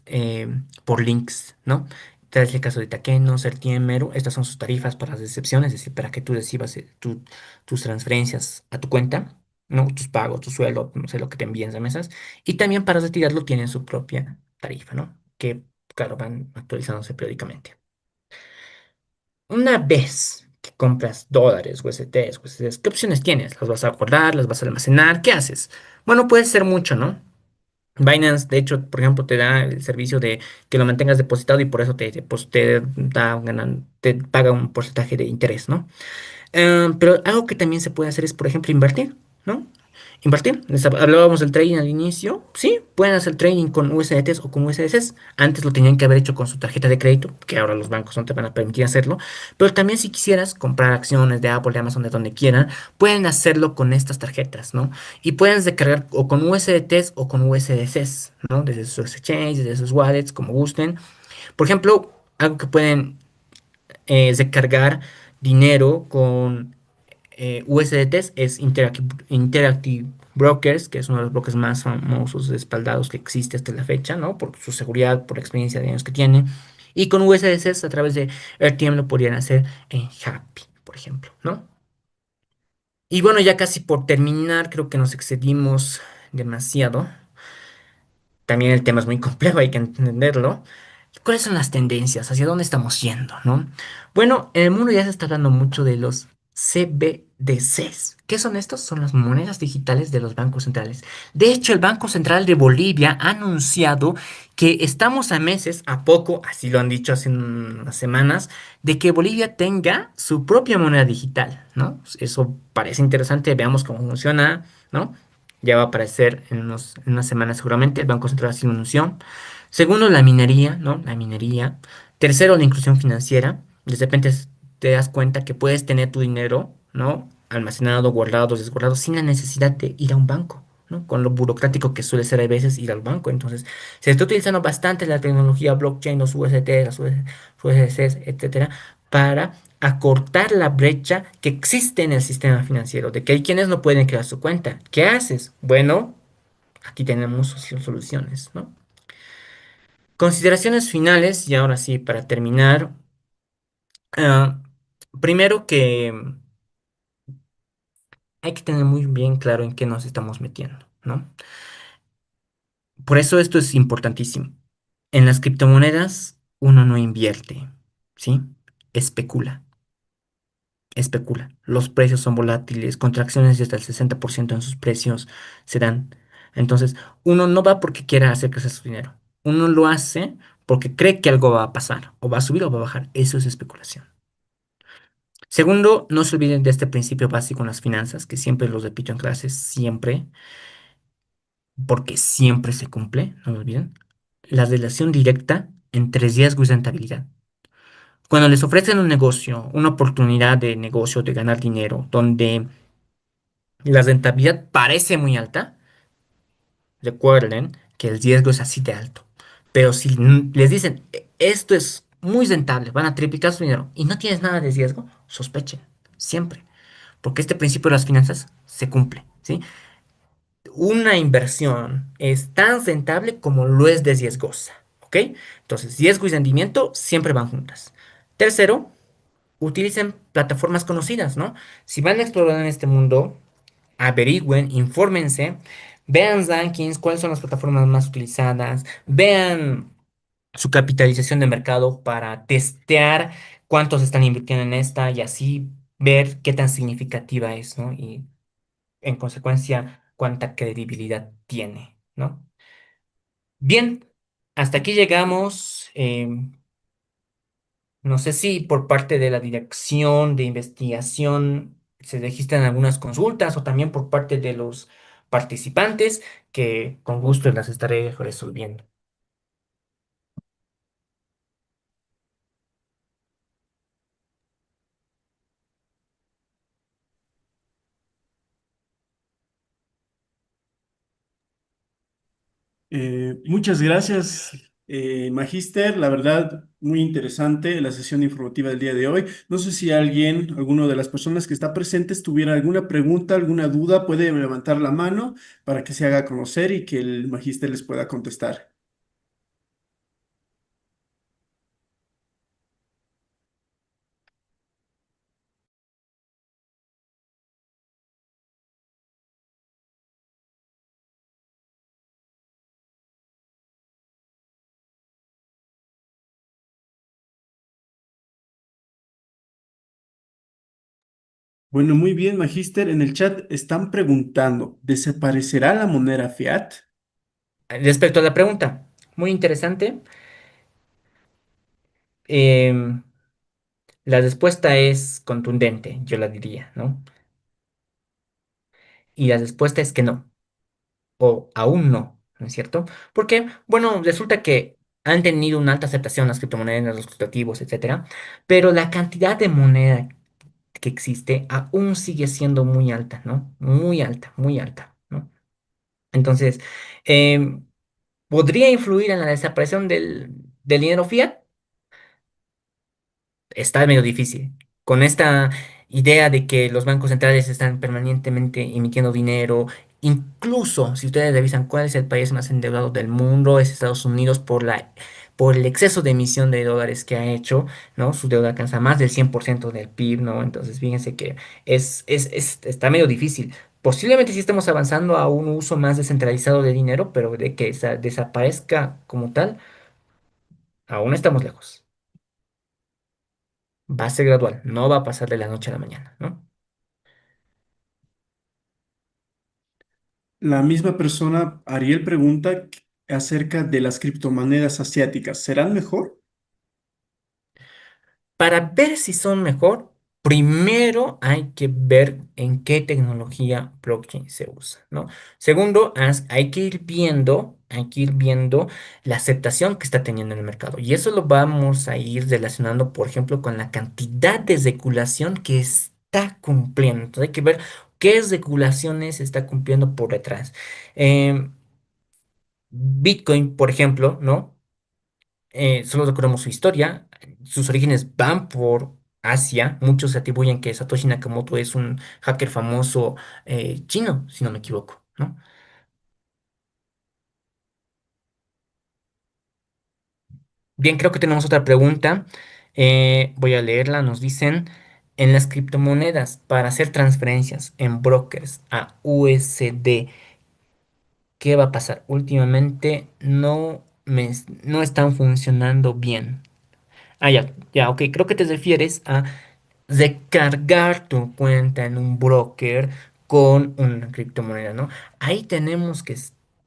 por links, ¿no? Tal es el caso de Taqueno, Sertien, Meru. Estas son sus tarifas para recepción, es decir, para que tú recibas tus transferencias a tu cuenta, ¿no? Tus pagos, tu sueldo, no sé lo que te envíen remesas. Y también para retirarlo tienen su propia tarifa, ¿no? Que, claro, van actualizándose periódicamente. Una vez que compras dólares, USDTs, USDs, ¿qué opciones tienes? ¿Las vas a guardar? ¿Las vas a almacenar? ¿Qué haces? Bueno, puede ser mucho, ¿no? Binance, de hecho, por ejemplo, te da el servicio de que lo mantengas depositado y por eso te da te paga un porcentaje de interés, ¿no? Pero algo que también se puede hacer es, por ejemplo, invertir, ¿no? Invertir. Hablábamos del trading al inicio. Sí, pueden hacer trading con USDTs o con USDCs. Antes lo tenían que haber hecho con su tarjeta de crédito, que ahora los bancos no te van a permitir hacerlo. Pero también si quisieras comprar acciones de Apple, de Amazon, de donde quieran, pueden hacerlo con estas tarjetas, ¿no? Y pueden descargar o con USDTs o con USDCs, ¿no? Desde sus exchanges, desde sus wallets, como gusten. Por ejemplo, algo que pueden recargar dinero con USDTs es Interactive Brokers, que es uno de los brokers más famosos respaldados que existe hasta la fecha, ¿no? Por su seguridad, por la experiencia de años que tiene. Y con USDCs a través de RTM lo podrían hacer en Happy, por ejemplo, ¿no? Y bueno, ya casi por terminar, creo que nos excedimos demasiado. También el tema es muy complejo, hay que entenderlo. ¿Cuáles son las tendencias? ¿Hacia dónde estamos yendo, no? Bueno, en el mundo ya se está hablando mucho de los CBDCs. ¿Qué son estos? Son las monedas digitales de los bancos centrales. De hecho, el Banco Central de Bolivia ha anunciado que estamos a meses, a poco, así lo han dicho hace unas semanas, de que Bolivia tenga su propia moneda digital, ¿no? Eso parece interesante, veamos cómo funciona, ¿no? Ya va a aparecer en unas semanas seguramente, el Banco Central así lo anunció. Segundo, la minería, ¿no? La minería. Tercero, la inclusión financiera. De repente te das cuenta que puedes tener tu dinero, ¿no? Almacenado, guardado, desguardado, sin la necesidad de ir a un banco, ¿no? Con lo burocrático que suele ser a veces ir al banco. Entonces, se está utilizando bastante la tecnología blockchain, los USDT, las USDCs, etcétera, para acortar la brecha que existe en el sistema financiero, de que hay quienes no pueden crear su cuenta. ¿Qué haces? Bueno, aquí tenemos soluciones, ¿no? Consideraciones finales, y ahora sí, para terminar. ah, Primero que hay que tener muy bien claro en qué nos estamos metiendo, ¿no? Por eso esto es importantísimo. En las criptomonedas uno no invierte, ¿sí? Especula, especula. Los precios son volátiles, contracciones de hasta el 60% en sus precios se dan. Entonces, uno no va porque quiera hacer crecer su dinero. Uno lo hace porque cree que algo va a pasar, o va a subir o va a bajar. Eso es especulación. Segundo, no se olviden de este principio básico en las finanzas, que siempre los repito en clases, siempre, porque siempre se cumple, no lo olviden. La relación directa entre riesgo y rentabilidad. Cuando les ofrecen un negocio, una oportunidad de negocio, de ganar dinero, donde la rentabilidad parece muy alta, recuerden que el riesgo es así de alto. Pero si les dicen, esto es muy rentable, van a triplicar su dinero y no tienes nada de riesgo, sospechen, siempre. Porque este principio de las finanzas se cumple, ¿sí? Una inversión es tan rentable como lo es de riesgosa, ¿ok? Entonces, riesgo y rendimiento siempre van juntas. Tercero, utilicen plataformas conocidas, ¿no? Si van a explorar en este mundo, averigüen, infórmense, vean rankings, cuáles son las plataformas más utilizadas, vean su capitalización de mercado para testear cuántos están invirtiendo en esta y así ver qué tan significativa es, ¿no? Y en consecuencia, cuánta credibilidad tiene, ¿no? Bien, hasta aquí llegamos. No sé si por parte de la dirección de investigación se registran algunas consultas o también por parte de los participantes que con gusto las estaré resolviendo. Muchas gracias, Magíster. La verdad, muy interesante la sesión informativa del día de hoy. No sé si alguien, alguno de las personas que está presentes, tuviera alguna pregunta, alguna duda, puede levantar la mano para que se haga conocer y que el Magíster les pueda contestar. Bueno, muy bien, Magíster. En el chat están preguntando, ¿desaparecerá la moneda fiat? Respecto a la pregunta, muy interesante. em, la respuesta es contundente, yo la diría, ¿no? Y la respuesta es que no, o aún no, ¿no es cierto? Porque, bueno, resulta que han tenido una alta aceptación las criptomonedas, los criptoactivos, etcétera, pero la cantidad de moneda que existe aún sigue siendo muy alta, ¿no? Muy alta, ¿no? Entonces, em, ¿podría influir en la desaparición del dinero fiat? Está medio difícil. Con esta idea de que los bancos centrales están permanentemente emitiendo dinero, incluso si ustedes revisan cuál es el país más endeudado del mundo, es Estados Unidos por el exceso de emisión de dólares que ha hecho, ¿no? Su deuda alcanza más del 100% del PIB, ¿no? Entonces, fíjense que está medio difícil. Posiblemente sí estemos avanzando a un uso más descentralizado de dinero, pero de que desaparezca como tal, aún estamos lejos. Va a ser gradual, no va a pasar de la noche a la mañana, ¿no? La misma persona, Ariel, pregunta acerca de las criptomonedas asiáticas. ¿Serán mejor? Para ver si son mejor, primero hay que ver en qué tecnología blockchain se usa, ¿no? Segundo, hay que ir viendo la aceptación que está teniendo en el mercado. Y eso lo vamos a ir relacionando, por ejemplo, con la cantidad de regulación que está cumpliendo. Entonces hay que ver qué regulaciones está cumpliendo por detrás. Em, Bitcoin, por ejemplo, ¿no? Solo recordemos su historia. Sus orígenes van por Asia. Muchos se atribuyen que Satoshi Nakamoto es un hacker famoso chino, si no me equivoco, ¿no? Bien, creo que tenemos otra pregunta. Voy a leerla. Nos dicen, en las criptomonedas, para hacer transferencias en brokers a USD, ¿qué va a pasar? Últimamente no están funcionando bien. Ah, ya, ok. Creo que te refieres a recargar tu cuenta en un broker con una criptomoneda, ¿no? Ahí tenemos que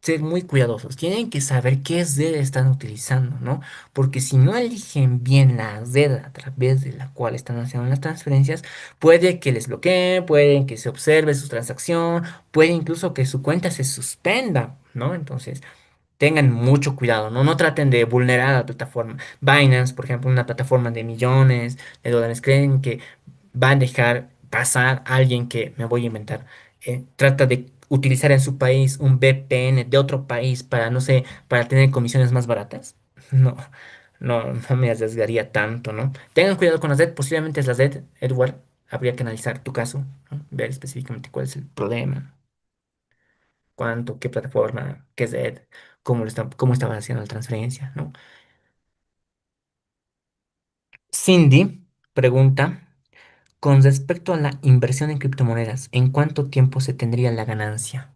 ser muy cuidadosos. Tienen que saber qué red están utilizando, ¿no? Porque si no eligen bien la red a través de la cual están haciendo las transferencias, puede que les bloqueen, puede que se observe su transacción, puede incluso que su cuenta se suspenda, ¿no? Entonces, tengan mucho cuidado, ¿no? No traten de vulnerar la plataforma. Binance, por ejemplo, una plataforma de millones de dólares, creen que van a dejar pasar a alguien que me voy a inventar. Trata de utilizar en su país un VPN de otro país para, no sé, para tener comisiones más baratas. No, no me arriesgaría tanto, ¿no? Tengan cuidado con la red, posiblemente es la red, Edward. Habría que analizar tu caso, ¿no? Ver específicamente cuál es el problema, cuánto, qué plataforma, qué red, cómo estaban haciendo la transferencia, ¿no? Cindy pregunta, con respecto a la inversión en criptomonedas, ¿en cuánto tiempo se tendría la ganancia?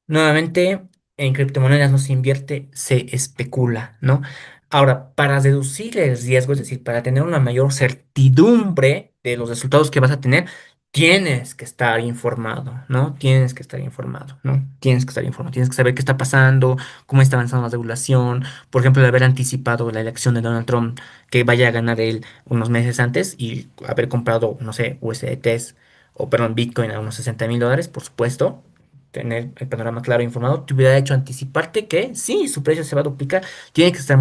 Nuevamente, En criptomonedas no se invierte, se especula, ¿no? Ahora, para reducir el riesgo, es decir, para tener una mayor certidumbre de los resultados que vas a tener, tienes que estar informado, ¿no? Tienes que estar informado, ¿no? Tienes que estar informado, tienes que saber qué está pasando, cómo está avanzando la regulación, por ejemplo, el haber anticipado la elección de Donald Trump, que vaya a ganar él unos meses antes y haber comprado, no sé, USDTs o, perdón, Bitcoin a unos $60,000, por supuesto, tener el panorama claro e informado, te hubiera hecho anticiparte que sí, su precio se va a duplicar. Tiene que estar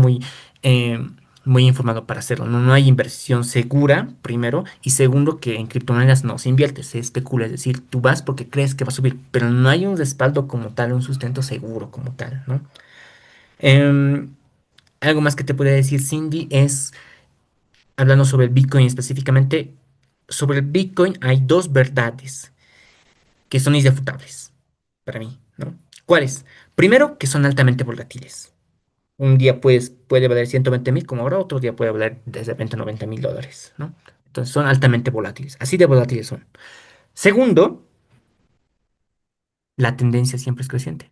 eh, muy informado para hacerlo. No, no hay inversión segura, primero, y segundo, que en criptomonedas no se invierte, se especula. Es decir, tú vas porque crees que va a subir, pero no hay un respaldo como tal, un sustento seguro como tal, ¿no? Em, Algo más que te podría decir, Cindy, es hablando sobre el Bitcoin específicamente. Sobre el Bitcoin hay dos verdades que son irrefutables para mí, ¿no? ¿Cuáles? Primero, que son altamente volátiles. Un día puede valer 120,000, como ahora, otro día puede valer de repente $90,000, ¿no? Entonces son altamente volátiles. Así de volátiles son. Segundo, la tendencia siempre es creciente.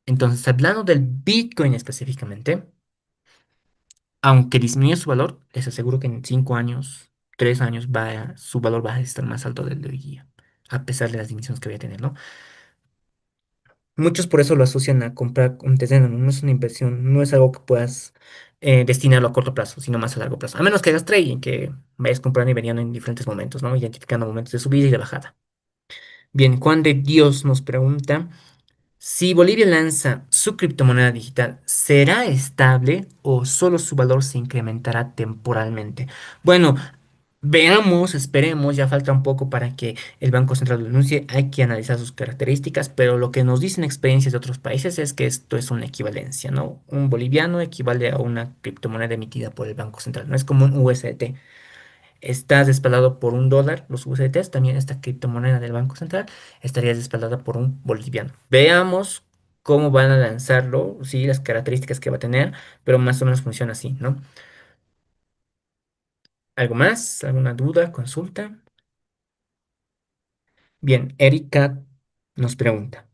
Entonces, hablando del Bitcoin específicamente, aunque disminuya su valor, les aseguro que en 5 años, 3 años, su valor va a estar más alto del de hoy día, a pesar de las dimensiones que voy a tener, ¿no? Muchos por eso lo asocian a comprar un terreno, no es una inversión, no es algo que puedas destinarlo a corto plazo, sino más a largo plazo. A menos que hagas trading, que vayas comprando y vendiendo en diferentes momentos, ¿no? Identificando momentos de subida y de bajada. Bien, Juan de Dios nos pregunta, si Bolivia lanza su criptomoneda digital, ¿será estable o solo su valor se incrementará temporalmente? Bueno, veamos, esperemos, ya falta un poco para que el Banco Central lo anuncie, hay que analizar sus características, pero lo que nos dicen experiencias de otros países es que esto es una equivalencia, ¿no? Un boliviano equivale a una criptomoneda emitida por el Banco Central, no es como un USDT. Está respaldado por un dólar, los USDTs, también esta criptomoneda del Banco Central estaría respaldada por un boliviano. Veamos cómo van a lanzarlo, sí, las características que va a tener, pero más o menos funciona así, ¿no? ¿Algo más? ¿Alguna duda? ¿Consulta? Bien, Erika nos pregunta,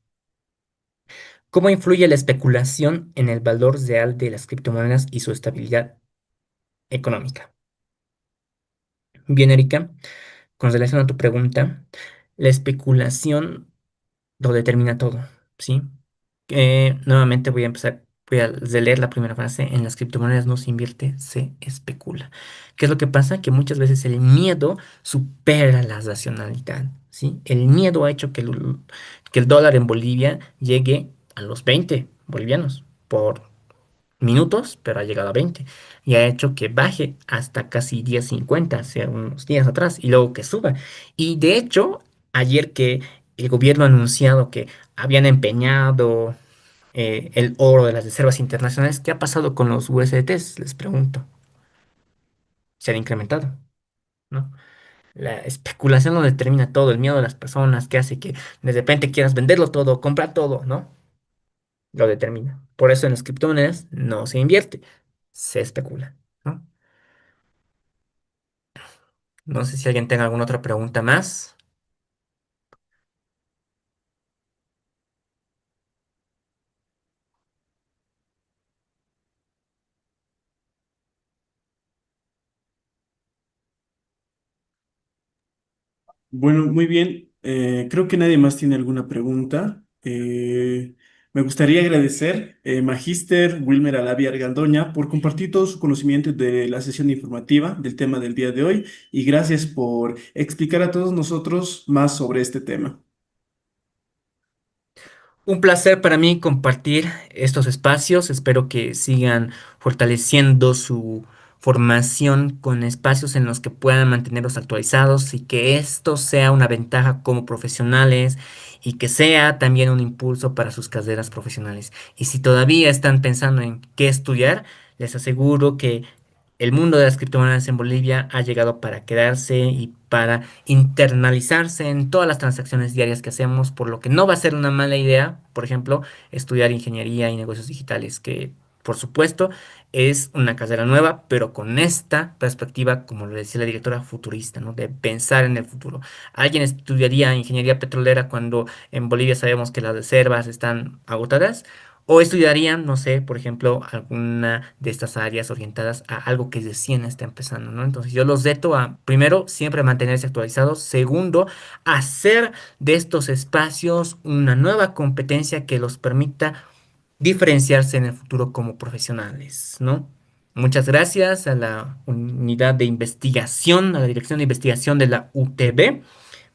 ¿cómo influye la especulación en el valor real de las criptomonedas y su estabilidad económica? Bien, Erika, con relación a tu pregunta, la especulación lo determina todo, ¿sí? Nuevamente voy a releer la primera frase, en las criptomonedas no se invierte, se especula. ¿Qué es lo que pasa? Que muchas veces el miedo supera la racionalidad, ¿sí? El miedo ha hecho que el dólar en Bolivia llegue a los 20 bolivianos por minutos, pero ha llegado a 20 y ha hecho que baje hasta casi 10.50 hace unos días atrás y luego que suba. Y de hecho, ayer que el gobierno ha anunciado que habían empeñado el oro de las reservas internacionales, ¿qué ha pasado con los USDTs? Les pregunto. Se han incrementado, ¿no? La especulación lo determina todo, el miedo de las personas que hace que de repente quieras venderlo todo, comprar todo, ¿no? Lo determina. Por eso en las criptomonedas no se invierte, se especula, ¿no? No sé si alguien tenga alguna otra pregunta más. Bueno, muy bien. Creo que nadie más tiene alguna pregunta. Me gustaría agradecer, Magíster Wilmer Alavia Argandoña, por compartir todo su conocimiento de la sesión informativa del tema del día de hoy y gracias por explicar a todos nosotros más sobre este tema. Un placer para mí compartir estos espacios. Espero que sigan fortaleciendo su formación con espacios en los que puedan mantenerlos actualizados y que esto sea una ventaja como profesionales y que sea también un impulso para sus carreras profesionales. Y si todavía están pensando en qué estudiar, les aseguro que el mundo de las criptomonedas en Bolivia ha llegado para quedarse y para internalizarse en todas las transacciones diarias que hacemos, por lo que no va a ser una mala idea, por ejemplo, estudiar ingeniería y negocios digitales, que por supuesto, es una carrera nueva, pero con esta perspectiva, como lo decía la directora, futurista, ¿no? De pensar en el futuro. Alguien estudiaría ingeniería petrolera cuando en Bolivia sabemos que las reservas están agotadas, o estudiarían, no sé, por ejemplo, alguna de estas áreas orientadas a algo que recién está empezando, ¿no? Entonces yo los reto a, primero, siempre mantenerse actualizados. Segundo, hacer de estos espacios una nueva competencia que los permita diferenciarse en el futuro como profesionales, ¿no? Muchas gracias a la unidad de investigación, a la dirección de investigación de la UTB.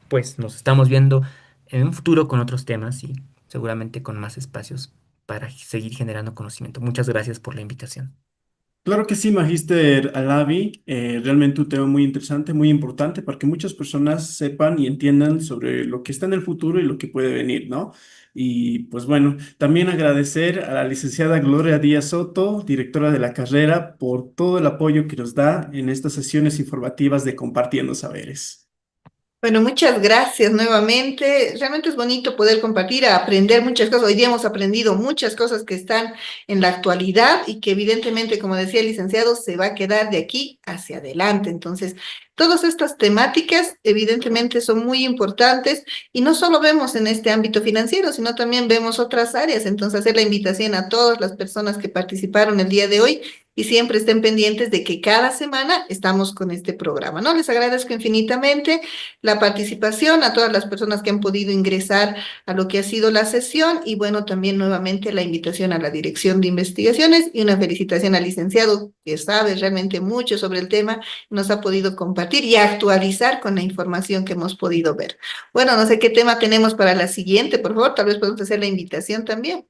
Pues nos estamos viendo en un futuro con otros temas y seguramente con más espacios para seguir generando conocimiento. Muchas gracias por la invitación. Claro que sí, Magíster Alavi, realmente un tema muy interesante, muy importante para que muchas personas sepan y entiendan sobre lo que está en el futuro y lo que puede venir, ¿no? Y pues bueno, también agradecer a la licenciada Gloria Díaz Soto, directora de la carrera, por todo el apoyo que nos da en estas sesiones informativas de Compartiendo Saberes. Bueno, muchas gracias nuevamente. Realmente es bonito poder compartir, aprender muchas cosas. Hoy día hemos aprendido muchas cosas que están en la actualidad y que evidentemente, como decía el licenciado, se va a quedar de aquí hacia adelante. Entonces, todas estas temáticas evidentemente son muy importantes y no solo vemos en este ámbito financiero, sino también vemos otras áreas. Entonces, hacer la invitación a todas las personas que participaron el día de hoy y siempre estén pendientes de que cada semana estamos con este programa, ¿no? Les agradezco infinitamente la participación, a todas las personas que han podido ingresar a lo que ha sido la sesión y bueno, también nuevamente la invitación a la Dirección de Investigaciones y una felicitación al licenciado que sabe realmente mucho sobre el tema, nos ha podido compartir y actualizar con la información que hemos podido ver. Bueno, no sé qué tema tenemos para la siguiente, por favor, tal vez podemos hacer la invitación también.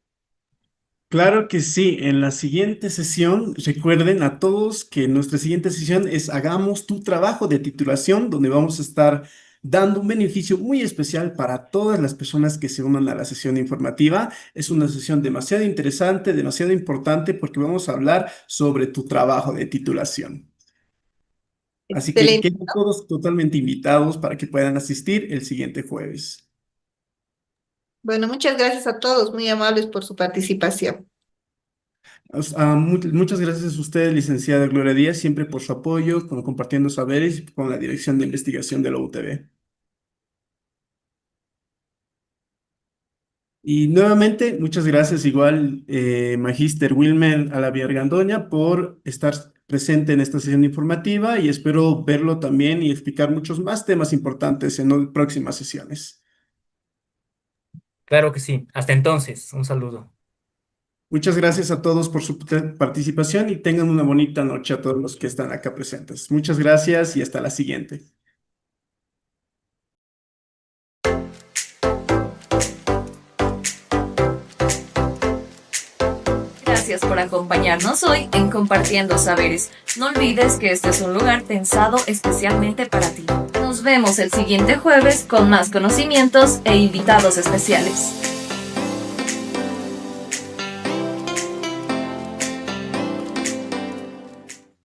Claro que sí, en la siguiente sesión, recuerden a todos que nuestra siguiente sesión es Hagamos tu trabajo de titulación, donde vamos a estar dando un beneficio muy especial para todas las personas que se unan a la sesión informativa. Es una sesión demasiado interesante, demasiado importante, porque vamos a hablar sobre tu trabajo de titulación. Así que Excelente, quedan ¿no? todos totalmente invitados para que puedan asistir el siguiente jueves. Bueno, muchas gracias a todos, muy amables por su participación. Muchas gracias a usted, licenciada Gloria Díaz, siempre por su apoyo, con Compartiendo Saberes y con la Dirección de Investigación de la UTB. Y nuevamente, muchas gracias igual, Magíster Wilmer Alavia Argandoña, por estar presente en esta sesión informativa y espero verlo también y explicar muchos más temas importantes en próximas sesiones. Claro que sí. Hasta entonces, un saludo. Muchas gracias a todos por su participación y tengan una bonita noche a todos los que están acá presentes. Muchas gracias y hasta la siguiente. Gracias por acompañarnos hoy en Compartiendo Saberes. No olvides que este es un lugar pensado especialmente para ti. Nos vemos el siguiente jueves con más conocimientos e invitados especiales.